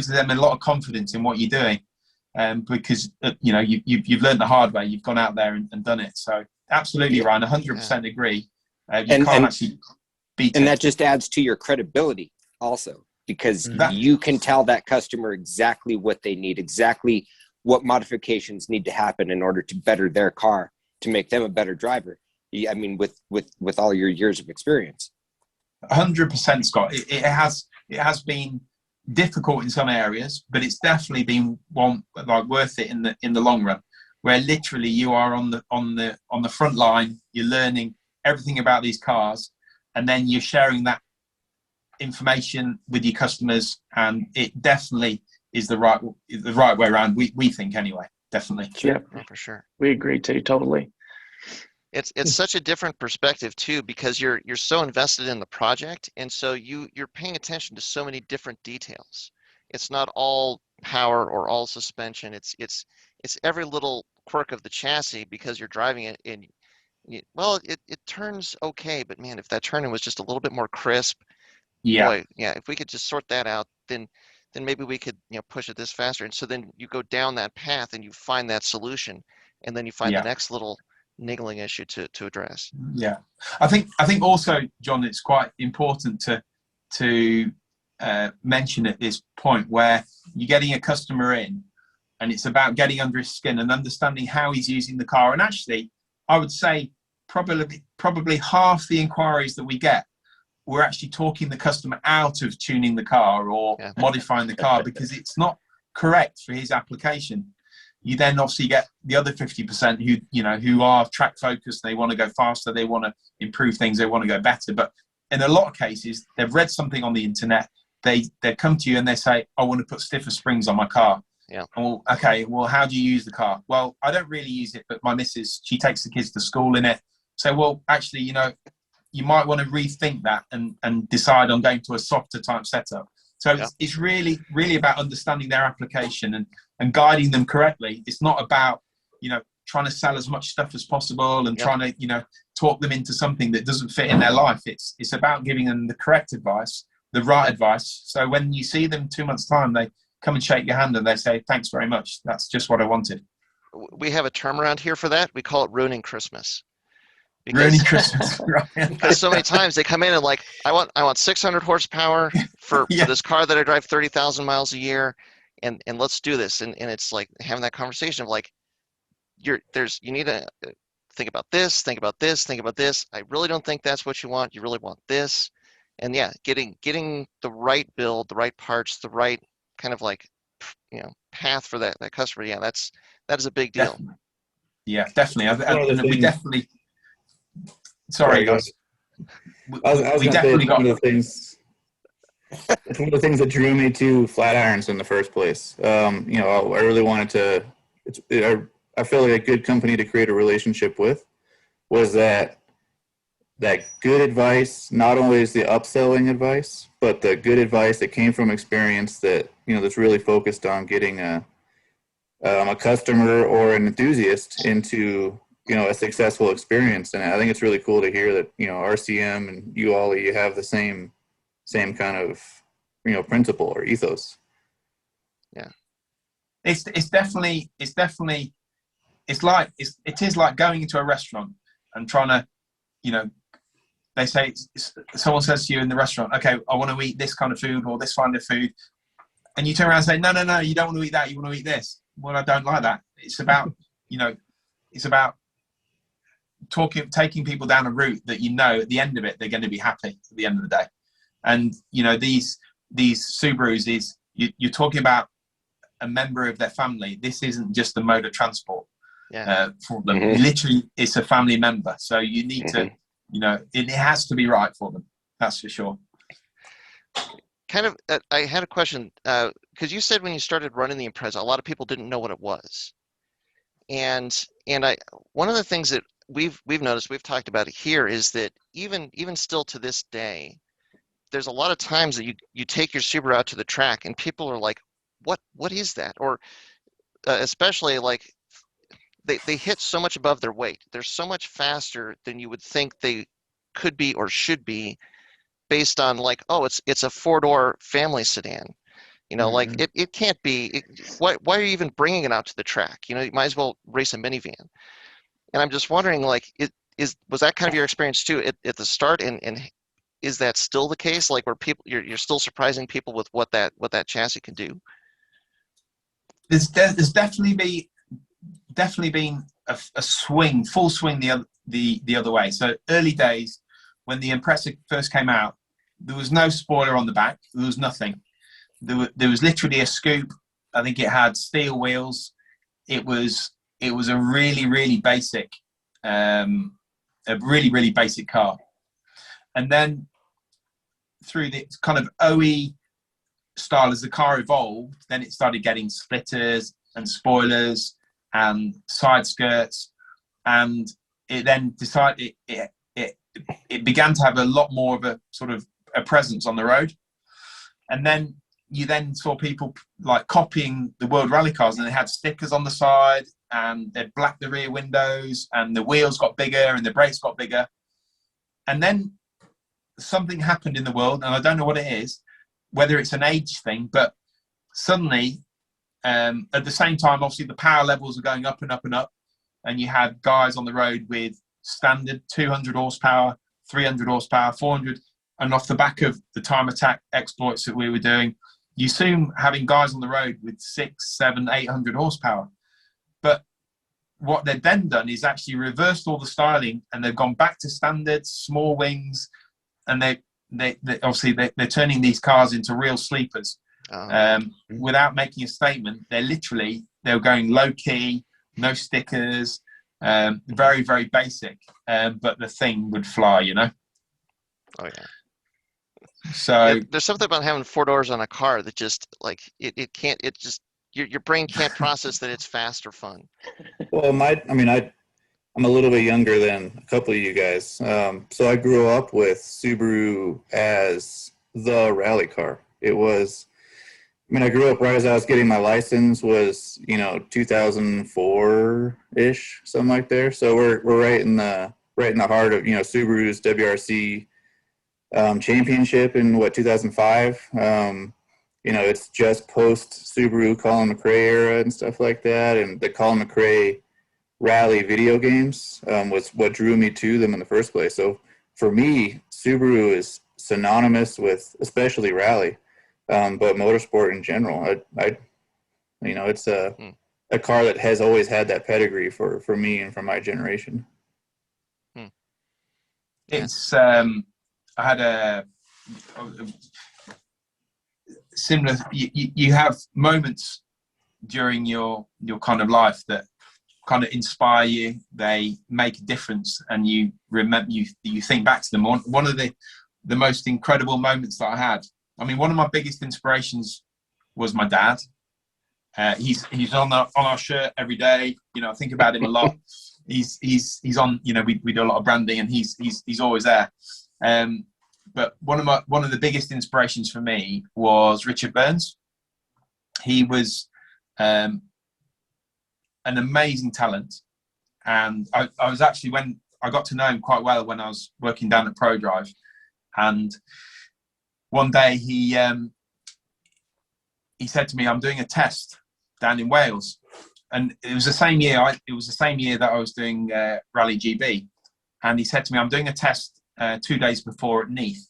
them a lot of confidence in what you're doing, because you've learned the hard way. You've gone out there and done it. So absolutely, Ryan, 100% agree. You can't actually beat it. And that just adds to your credibility also, because you can tell that customer exactly what they need, exactly what modifications need to happen in order to better their car, to make them a better driver. I mean, with all your years of experience. 100%, Scott. It has been difficult in some areas, but it's definitely been worth it in the long run, where literally you are on the front line. You're learning everything about these cars, and then you're sharing that information with your customers, and it definitely is the right way around. We think anyway, definitely. Yeah, for sure. We agree too, totally. It's such a different perspective too, because you're so invested in the project, and so you're paying attention to so many different details. It's not all power or all suspension. It's every little quirk of the chassis, because you're driving it and it turns okay, but man, if that turning was just a little bit more crisp, boy, if we could just sort that out, then maybe we could push it this faster. And so then you go down that path and you find that solution, and then you find the next little niggling issue to address. Yeah, I think also, John, it's quite important to mention at this point where you're getting a customer in, and it's about getting under his skin and understanding how he's using the car. And actually, I would say probably half the inquiries that we get, we're actually talking the customer out of tuning the car or modifying the car because it's not correct for his application. You then obviously get the other 50% who are track focused. They want to go faster. They want to improve things. They want to go better. But in a lot of cases, they've read something on the internet. They come to you and they say, I want to put stiffer springs on my car. Yeah. Well, okay. Well, how do you use the car? Well, I don't really use it, but my missus, she takes the kids to school in it. So, well, actually, you might want to rethink that and decide on going to a softer type setup. So it's really, really about understanding their application and guiding them correctly. It's not about, trying to sell as much stuff as possible and trying to, talk them into something that doesn't fit in their life. It's about giving them the correct advice, the right advice. So when you see them 2 months' time, they come and shake your hand and they say, thanks very much. That's just what I wanted. We have a term around here for that. We call it ruining Christmas. Ruining Christmas, right? Because so many times they come in and like, I want 600 horsepower for this car that I drive 30,000 miles a year, and let's do this. And it's like having that conversation of like, you need to think about this, think about this, think about this. I really don't think that's what you want. You really want this. And getting the right build, the right parts, the right kind of like, path for that customer. Yeah, that is a big deal. Definitely. Yeah, definitely. We definitely. Sorry, guys. I was going to say it's one of the things. It's one of the things that drew me to Flatirons in the first place. I really wanted to. I feel like a good company to create a relationship with was that good advice. Not only is the upselling advice, but the good advice that came from experience that that's really focused on getting a customer or an enthusiast into a successful experience. And I think it's really cool to hear that RCM and you, Ollie, you have the same kind of principle or ethos. Yeah, it is like going into a restaurant and trying to they say, someone says to you in the restaurant, okay, I want to eat this kind of food or this kind of food, and you turn around and say, no, you don't want to eat that, you want to eat this. Well, I don't like that. It's about it's about taking people down a route that at the end of it they're going to be happy at the end of the day. And these Subarus you're talking about a member of their family. This isn't just a mode of transport for them. Literally, it's a family member. So you need to it has to be right for them. That's for sure. Kind of, I had a question because you said when you started running the Impreza, a lot of people didn't know what it was, and one of the things that we've noticed, we've talked about it here, is that even still to this day, there's a lot of times that you take your Subaru out to the track and people are like, what is that? Or especially like they hit so much above their weight. They're so much faster than you would think they could be or should be based on like, oh, it's a 4-door family sedan. You know, like it can't be. Why are you even bringing it out to the track? You know, you might as well race a minivan. And I'm just wondering, like, was that kind of your experience too at the start? And is that still the case? Like, where people you're still surprising people with what that chassis can do? There's definitely been a swing, full swing the other way. So early days when the Impreza first came out, there was no spoiler on the back. There was nothing. There was literally a scoop. I think it had steel wheels. It was a really basic, really basic car. And then through the kind of OE style, as the car evolved, then it started getting splitters and spoilers and side skirts, and it then decided it began to have a lot more of a sort of a presence on the road. And then you then saw people like copying the World Rally cars, and they had stickers on the side, and they'd black the rear windows, and the wheels got bigger and the brakes got bigger. And then something happened in the world, and I don't know what it is, whether it's an age thing, but suddenly at the same time, obviously the power levels are going up and up and up, and you had guys on the road with standard 200 horsepower, 300 horsepower, 400, and off the back of the time attack exploits that we were doing, you soon having guys on the road with 600, 700, 800 horsepower. But what they've then done is actually reversed all the styling, and they've gone back to standard small wings, and they obviously they're turning these cars into real sleepers. Without making a statement. They're going low key, no stickers, very basic, but the thing would fly, you know. Oh yeah. So yeah, there's something about having 4 doors on a car that just like it can't, it just your brain can't process that it's fast or fun. Well, I'm a little bit younger than a couple of you guys, so I grew up with Subaru as the rally car. It was, I grew up right as I was getting my license, was 2004-ish, something like there. So we're right in the heart of Subaru's WRC championship in 2005. It's just post Subaru Colin McRae era and stuff like that, and the Colin McRae rally video games was what drew me to them in the first place. So for me, Subaru is synonymous with especially rally, but motorsport in general. It's a car that has always had that pedigree for me and for my generation. It's I had a similar. You have moments during your kind of life that kind of inspire you. They make a difference, and you remember. You think back to them. One of the most incredible moments that I had. One of my biggest inspirations was my dad. He's on our shirt every day. I think about him a lot. He's on. We do a lot of branding, and he's always there. But one of the biggest inspirations for me was Richard Burns. He was an amazing talent, and I was actually, when I got to know him quite well when I was working down at Prodrive, and one day he said to me, "I'm doing a test down in Wales," and it was the same year. That I was doing Rally GB, and he said to me, "I'm doing a test 2 days before at Neath.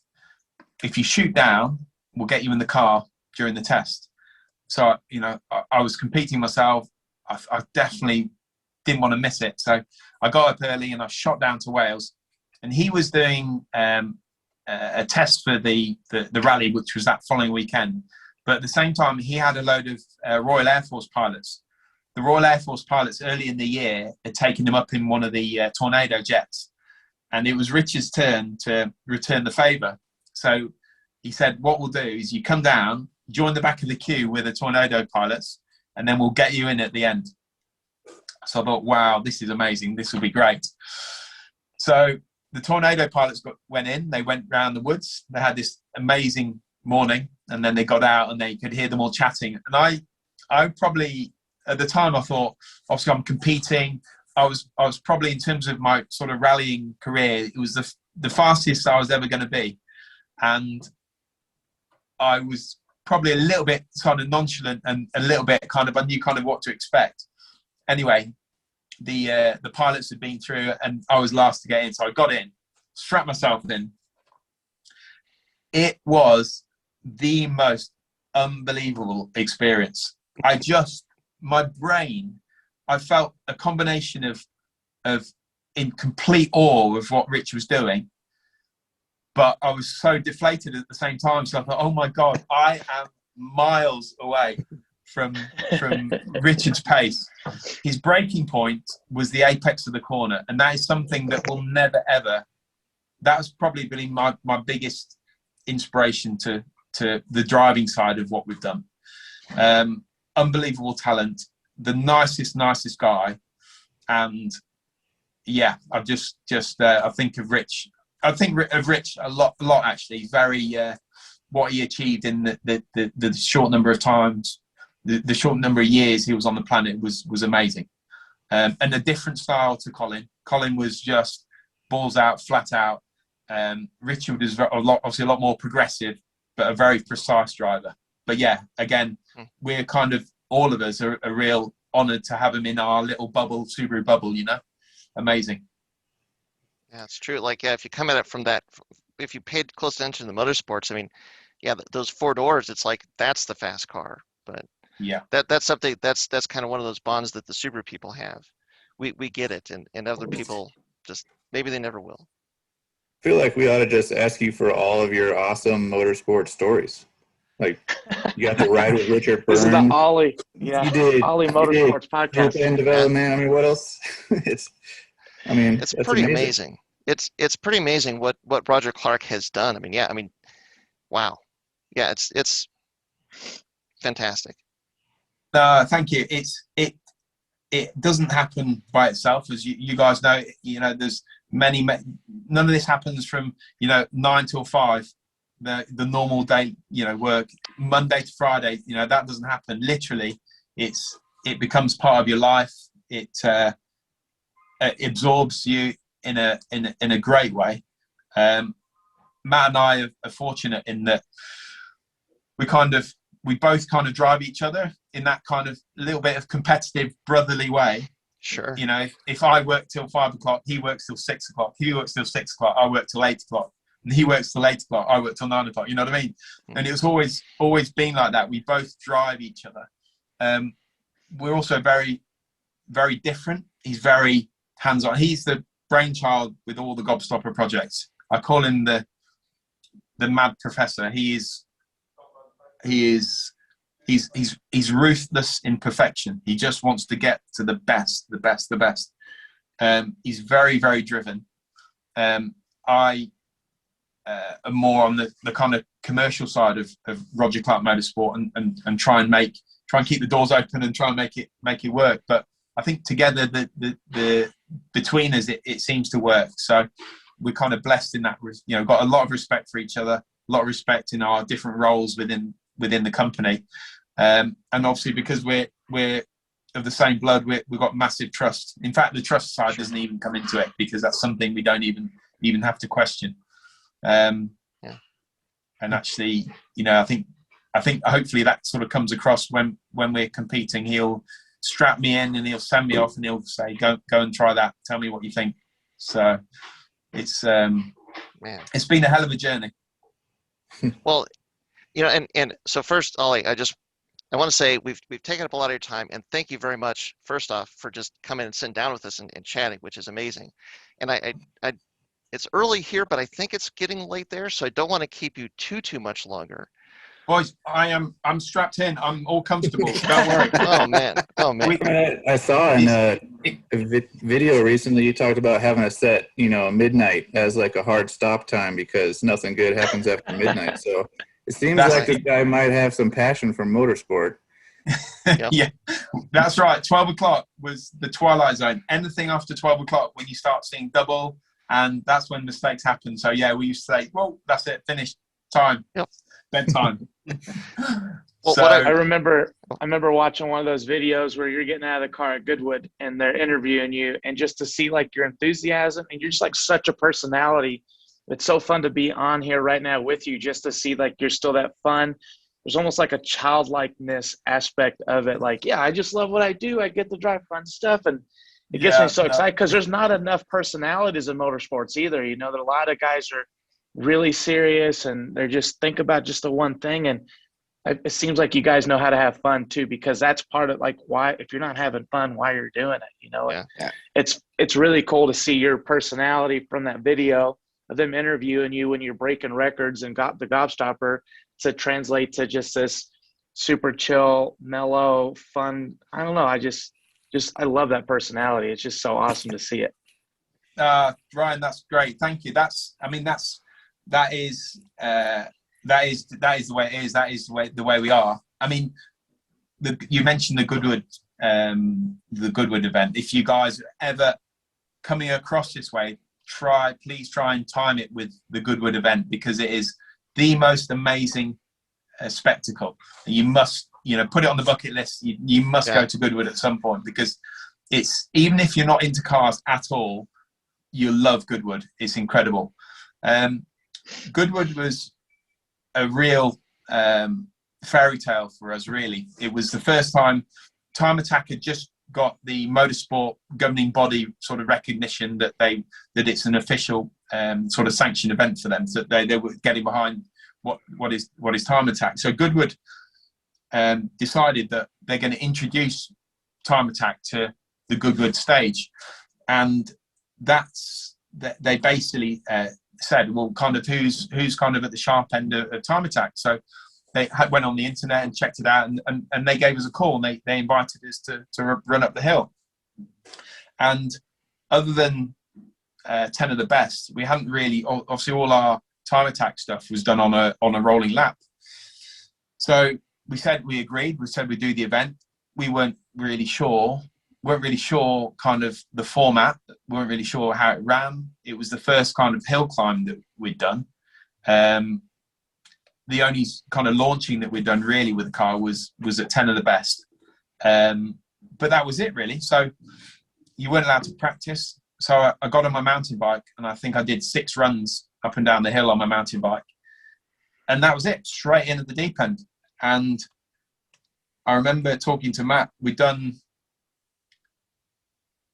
If you shoot down, we'll get you in the car during the test." So I was competing myself. I definitely didn't want to miss it, so I got up early and I shot down to Wales, and he was doing a test for the rally, which was that following weekend. But at the same time, he had a load of Royal Air Force pilots. The Royal Air Force pilots early in the year had taken him up in one of the Tornado jets, and it was Richard's turn to return the favour. So he said, "What we'll do is you come down, join the back of the queue with the Tornado pilots, and then we'll get you in at the end." So I thought, wow, this is amazing. This will be great. So the Tornado pilots went in. They went round the woods. They had this amazing morning, and then they got out and they could hear them all chatting. And I probably, at the time, I thought, obviously I'm competing. I was probably, in terms of my sort of rallying career, it was the fastest I was ever going to be. And I was probably a little bit kind of nonchalant and a little bit kind of, I knew kind of what to expect. Anyway, the pilots had been through and I was last to get in. So I got in, strapped myself in. It was the most unbelievable experience. My brain, I felt a combination of in complete awe of what Rich was doing, but I was so deflated at the same time. So I thought, oh my God, I am miles away from Richard's pace. His braking point was the apex of the corner, and that is something that will never ever. That's probably been my biggest inspiration to the driving side of what we've done. Unbelievable talent, the nicest guy, and yeah, I just I think of Rich. I think of Rich a lot actually. Very what he achieved in the short number of times, the short number of years he was on the planet was amazing, and a different style to Colin. Colin was just balls out, flat out. Richard is obviously a lot more progressive, but a very precise driver. But yeah, again, we're kind of, all of us are real honoured to have him in our little bubble, Subaru bubble, you know? Amazing. Yeah, it's true. Like, yeah, if you come at it from that, if you paid close attention to the motorsports, I mean, yeah, those 4 doors, it's like, that's the fast car. But yeah, that's something, that's kind of one of those bonds that the Subaru people have. We get it, and other people just, maybe they never will. I feel like we ought to just ask you for all of your awesome motorsport stories. Like, you got to ride with Richard Byrne. This is the Olly, You did. Olly Motorsports podcast. And development. I mean, what else? It's pretty amazing. It's pretty amazing what Roger Clark has done. I mean, yeah, I mean, wow. Yeah, it's fantastic. Thank you. It doesn't happen by itself, as you guys know. You know, there's many. None of this happens from 9 till 5. The normal day, work, Monday to Friday. That doesn't happen. Literally, it becomes part of your life. It absorbs you in a great way. Matt and I are fortunate in that we both kind of drive each other in that kind of little bit of competitive brotherly way. Sure. If I work till 5 o'clock, he works till 6 o'clock. He works till 6 o'clock, I work till 8 o'clock. And he works till 8 o'clock, I work till 9 o'clock. You know what I mean? And it was always been like that. We both drive each other. We're also very, very different. He's very hands-on. He's the brainchild with all the Gobstopper projects. I call him the mad professor. He's ruthless in perfection. He just wants to get to the best. He's very, very driven. I am more on the kind of commercial side of Roger Clark Motorsport and try and keep the doors open and try and make it work. But I think together the between us it seems to work. So we're kind of blessed in that. Got a lot of respect for each other, a lot of respect in our different roles within the company, and obviously because we're of the same blood, we've got massive trust. In fact, the trust side doesn't even come into it because that's something we don't even have to question. And actually, I think hopefully that sort of comes across when we're competing. He'll strap me in and he'll send me off and he'll say, go and try that. Tell me what you think. So it's it's been a hell of a journey. Well, and so first, Olly, I want to say we've taken up a lot of your time, and thank you very much, first off, for just coming and sitting down with us and chatting, which is amazing. And I it's early here, but I think it's getting late there, so I don't want to keep you too much longer. Boys, I'm strapped in. I'm all comfortable. Don't worry. Oh man. I saw in a video recently you talked about having a set, midnight as like a hard stop time because nothing good happens after midnight. So it seems like this guy might have some passion for motorsport. Yep. Yeah, that's right. 12 o'clock was the twilight zone. Anything after 12 o'clock when you start seeing double, and that's when mistakes happen. So yeah, we used to say, well, that's it, finished, time, bedtime. Well, so, I remember watching one of those videos where you're getting out of the car at Goodwood and they're interviewing you, and just to see like your enthusiasm, and you're just like such a personality It's so fun to be on here right now with you, just to see like you're still that fun. There's almost like a childlikeness aspect of it. Like, yeah, I just love what I do. I get to drive fun stuff, and it gets me so excited because there's not enough personalities in motorsports either. You know, that a lot of guys are really serious and they're just think about just the one thing. And it seems like you guys know how to have fun too, because that's part of like why, if you're not having fun, why you're doing it, you know. Yeah. It's really cool to see your personality from that video of them interviewing you when you're breaking records and got the Gobstopper to translate to just this super chill, mellow, fun. I don't know. I love that personality. It's just so awesome to see it. Ryan, that's great. Thank you. That is the way it is. That is the way we are. I mean, you mentioned the Goodwood event. If you guys are ever coming across this way, please try and time it with the Goodwood event, because it is the most amazing spectacle. You must, put it on the bucket list. You must go to Goodwood at some point, because it's, even if you're not into cars at all, you love Goodwood. It's incredible. Goodwood was a real fairy tale for us, really. It was the first time Time Attack had just got the motorsport governing body sort of recognition that it's an official sort of sanctioned event for them. So they were getting behind what is Time Attack. So Goodwood decided that they're going to introduce Time Attack to the Goodwood stage, and they basically said, well, kind of who's kind of at the sharp end of Time Attack. So they went on the internet and checked it out, and they gave us a call, and they invited us to run up the hill. And other than 10 of the best, we hadn't really, obviously all our Time Attack stuff was done on a rolling lap. So we agreed we'd do the event. We weren't really sure kind of the format, weren't really sure how it ran. It was the first kind of hill climb that we'd done. The only kind of launching that we'd done really with the car was at 10 of the best. But that was it really. So you weren't allowed to practice. So I got on my mountain bike, and I think I did 6 runs up and down the hill on my mountain bike. And that was it, straight in at the deep end. And I remember talking to Matt, we'd done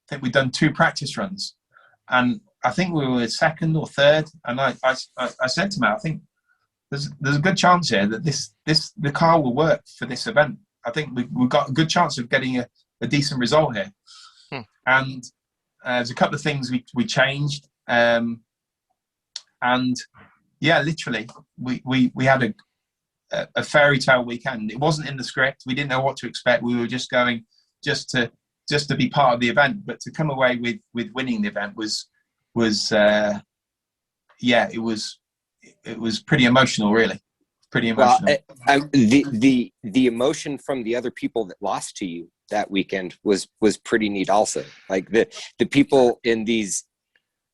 2 practice runs, and I think we were second or third. And I said to Matt, I think there's a good chance here that the car will work for this event. I think we've got a good chance of getting a decent result here. And there's a couple of things we changed, and yeah, literally we had a fairy tale weekend. It wasn't in the script. We didn't know what to expect. We were just going just to be part of the event, but to come away with winning the event was it was pretty emotional, really. Pretty emotional. Well, the emotion from the other people that lost to you that weekend was pretty neat also. Like the people in these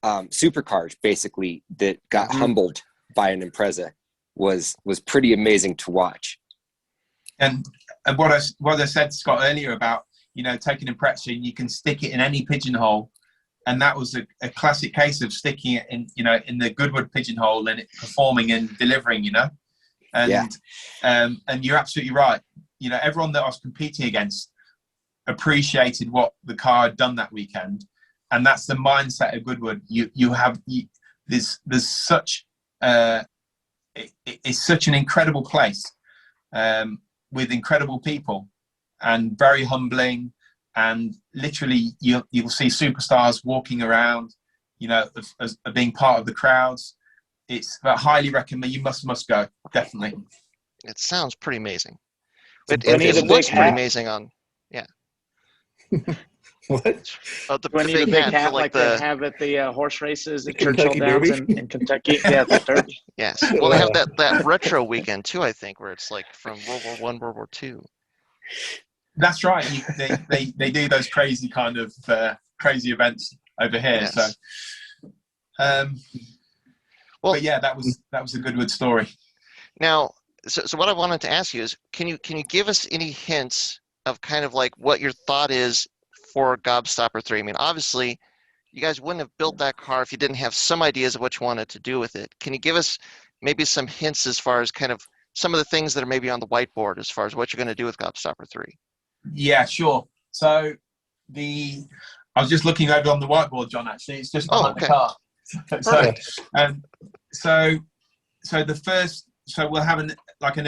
supercars basically that got humbled by an Impreza was pretty amazing to watch. And what I said, Scott, earlier about, taking an Impreza, you can stick it in any pigeonhole. And that was a classic case of sticking it in, in the Goodwood pigeonhole and it performing and delivering, And you're absolutely right. Everyone that I was competing against appreciated what the car had done that weekend. And that's the mindset of Goodwood. There's such, it's such an incredible place with incredible people and very humbling. And literally, you'll see superstars walking around, as being part of the crowds. It's highly recommend. You must go, definitely. It sounds pretty amazing. It looks pretty amazing on. Yeah. What? The Do I need a big hat for like they have at the horse races at Churchill Kentucky Downs Derby? in Kentucky? Yeah, the Derby. Yes. Well, they have that retro weekend too, I think, where it's like from World War I, World War II. That's right. They do those crazy kind of crazy events over here. Yes. So, but yeah, that was a Goodwood story. Now, so what I wanted to ask you is, can you give us any hints of kind of like what your thought is for Gobstopper 3? I mean, obviously, you guys wouldn't have built that car if you didn't have some ideas of what you wanted to do with it. Can you give us maybe some hints as far as kind of some of the things that are maybe on the whiteboard as far as what you're going to do with Gobstopper 3? Yeah, sure. So I was just looking over on the whiteboard, John, actually. It's just behind the car. So we'll have an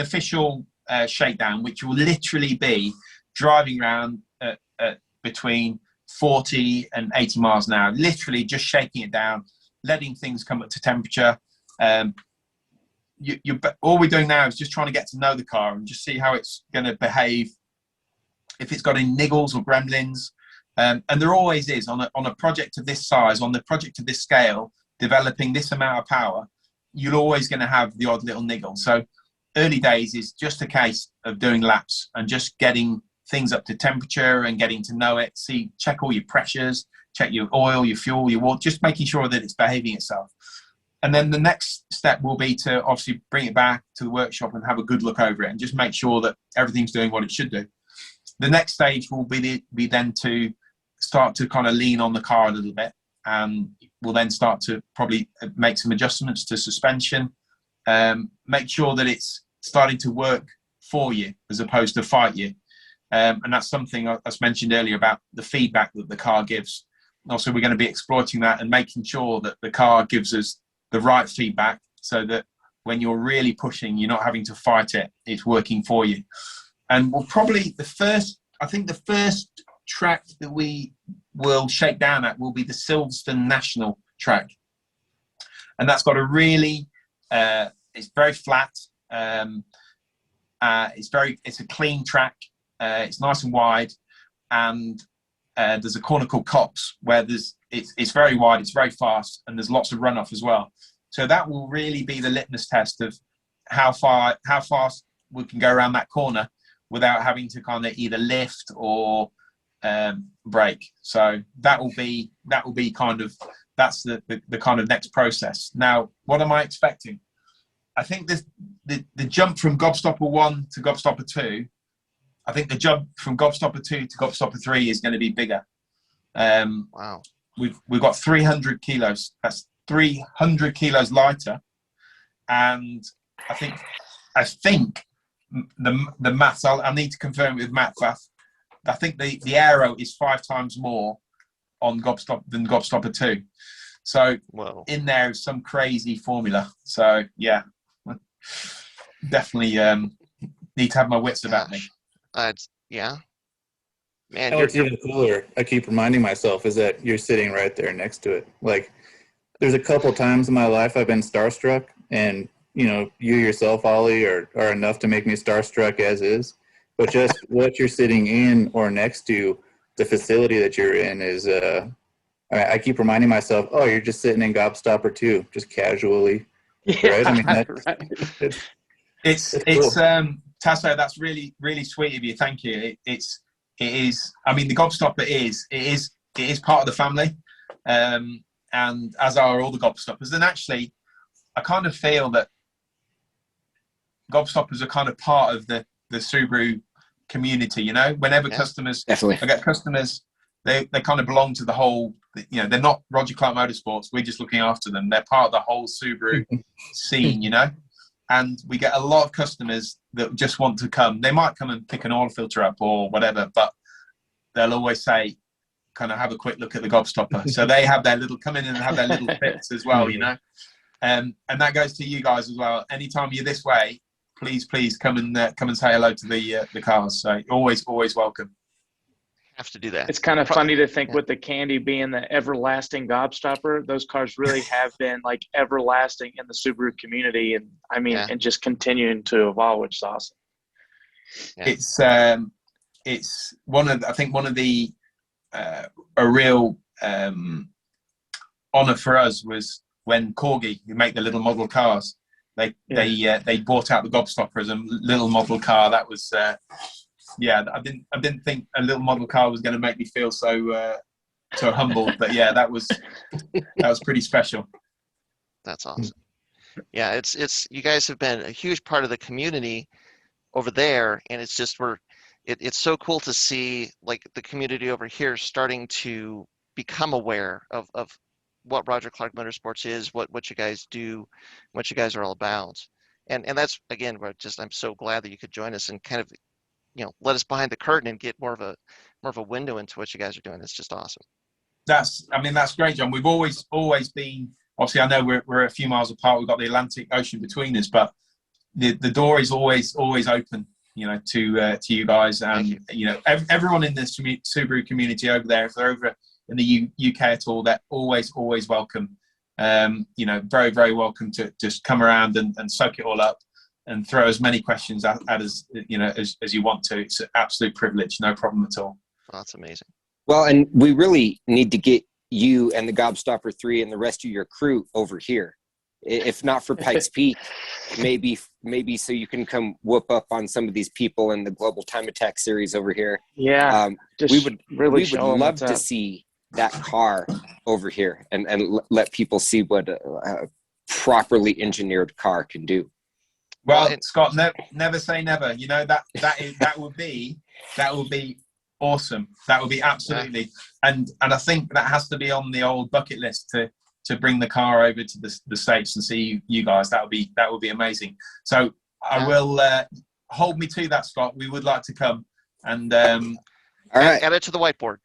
official shakedown, which will literally be driving around at between 40 and 80 miles an hour, literally just shaking it down, letting things come up to temperature. All we're doing now is just trying to get to know the car and just see how it's going to behave, if it's got any niggles or gremlins. And there always is on a project of this size, on the project of this scale, developing this amount of power, you're always going to have the odd little niggle. So early days is just a case of doing laps and just getting things up to temperature and getting to know it, check all your pressures, check your oil, your fuel, your water, just making sure that it's behaving itself. And then the next step will be to obviously bring it back to the workshop and have a good look over it and just make sure that everything's doing what it should do. The next stage will be then to start to kind of lean on the car a little bit, and we'll then start to probably make some adjustments to suspension, make sure that it's starting to work for you as opposed to fight you. And that's something I mentioned earlier about the feedback that the car gives. Also, we're going to be exploiting that and making sure that the car gives us the right feedback so that when you're really pushing, you're not having to fight it, it's working for you. And we'll probably, the first track that we will shake down at will be the Silverstone National track. And that's got a really, it's very flat. It's a clean track. It's nice and wide. And there's a corner called Cops where it's very wide, it's very fast, and there's lots of runoff as well. So that will really be the litmus test of how fast we can go around that corner without having to kind of either lift or brake. So that will be kind of, that's the kind of next process. Now, what am I expecting? I think the jump from Gobstopper 1 to Gobstopper 2, I think the jump from Gobstopper 2 to Gobstopper 3 is going to be bigger. Wow. We've got 300 kilos. That's 300 kilos lighter. And I think the maths, I'll need to confirm it with Matt Fath. I think the aero is 5 times more on Gobstopper than Gobstopper 2. So in there is some crazy formula. So yeah, definitely need to have my wits about me. Yeah. Man, what's even cooler, I keep reminding myself, is that you're sitting right there next to it. Like, there's a couple times in my life I've been starstruck, and you yourself, Ollie, are enough to make me starstruck as is. But just what you're sitting in or next to, the facility that you're in is, I keep reminding myself, oh, you're just sitting in Gobstopper 2, just casually. Yeah, right? I mean, right. It's Tasso, that's really, really sweet of you. Thank you. It is. I mean, the Gobstopper is part of the family, and as are all the Gobstoppers. And actually, I kind of feel that Gobstoppers are kind of part of the Subaru community. Whenever customers, definitely. I get customers, they kind of belong to the whole. They're not Roger Clark Motorsports. We're just looking after them. They're part of the whole Subaru scene. And we get a lot of customers that just want to come. They might come and pick an oil filter up or whatever, but they'll always say, kind of have a quick look at the Gobstopper. So they have come in and have their little fix as well, and that goes to you guys as well. Anytime you're this way, please come and say hello to the cars. So always welcome. Have to do that. It's kind of funny to think with the Candy being the everlasting Gobstopper, those cars really have been like everlasting in the Subaru community, and I mean, and just continuing to evolve, which is awesome. Yeah. It's one of the a real honor for us was when Corgi, who make the little model cars, they bought out the Gobstopper as a little model car. That was I didn't think a little model car was going to make me feel so humble, but yeah, that was pretty special. That's awesome. Yeah, it's you guys have been a huge part of the community over there, and it's so cool to see like the community over here starting to become aware of what Roger Clark Motorsports is, what you guys do, what you guys are all about. And that's, again, I'm so glad that you could join us and kind of, let us behind the curtain and get more of a window into what you guys are doing. It's just awesome. That's great, John. We've always been, obviously I know we're a few miles apart. We've got the Atlantic Ocean between us, but the door is always open, to you guys. And, everyone in the Subaru community over there, if they're over in the UK at all, they're always welcome. Very, very welcome to just come around and soak it all up and throw as many questions at as you want to. It's an absolute privilege, no problem at all. Oh, that's amazing. Well, and we really need to get you and the Gobstopper III and the rest of your crew over here. If not for Pikes Peak, maybe so you can come whoop up on some of these people in the Global Time Attack series over here. Yeah, we would love to see that car over here and let people see what a properly engineered car can do. Well, Scott, never say never. That would be awesome. That would be absolutely, and I think that has to be on the old bucket list to bring the car over to the States and see you guys. That would be amazing. So I will hold me to that, Scott. We would like to come and all right, add it to the whiteboard.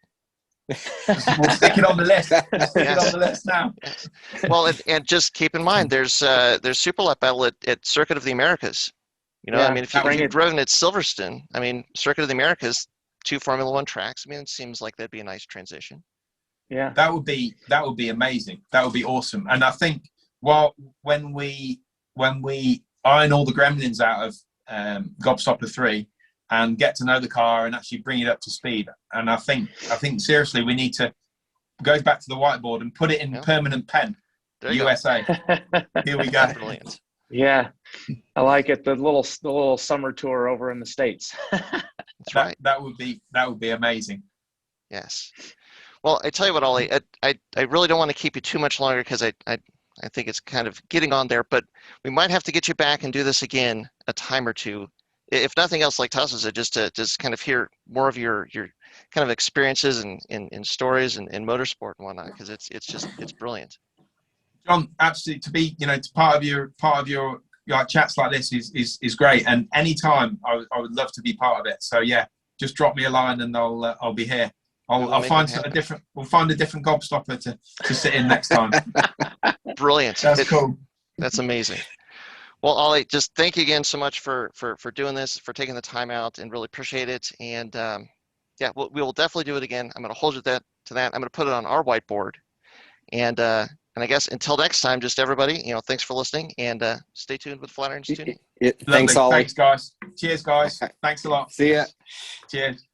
We'll stick it on the list. Stick it on the list now. Yes. Well, and just keep in mind, there's Super Lap Battle at Circuit of the Americas. If you've driven at Silverstone, Circuit of the Americas, 2 Formula One tracks. it seems like that'd be a nice transition. Yeah, that would be amazing. That would be awesome. And I think when we iron all the gremlins out of Gobstopper 3 and get to know the car and actually bring it up to speed, and I think seriously we need to go back to the whiteboard and put it in permanent pen. USA. Here we go. Brilliant. Yeah, I like it. The little summer tour over in the States. That's right. That would be amazing. Yes. Well, I tell you what, Olly, I really don't want to keep you too much longer because I think it's kind of getting on there, but we might have to get you back and do this again a time or two. If nothing else, like Tassos said, just to kind of hear more of your kind of experiences and stories and motorsport and whatnot, because it's brilliant. John, absolutely, to be part of your chats like this is great, and anytime I would love to be part of it. So yeah, just drop me a line and I'll be here. We'll find a different Gobstopper to sit in next time. Brilliant. That's cool. That's amazing. Well, Olly, just thank you again so much for doing this, for taking the time out, and really appreciate it. And we will definitely do it again. I'm going to hold you to that. I'm going to put it on our whiteboard. And I guess until next time, just everybody, thanks for listening, and stay tuned with Flatirons Tuning. Thanks, Olly. Thanks, guys. Cheers, guys. Thanks a lot. See ya. Cheers.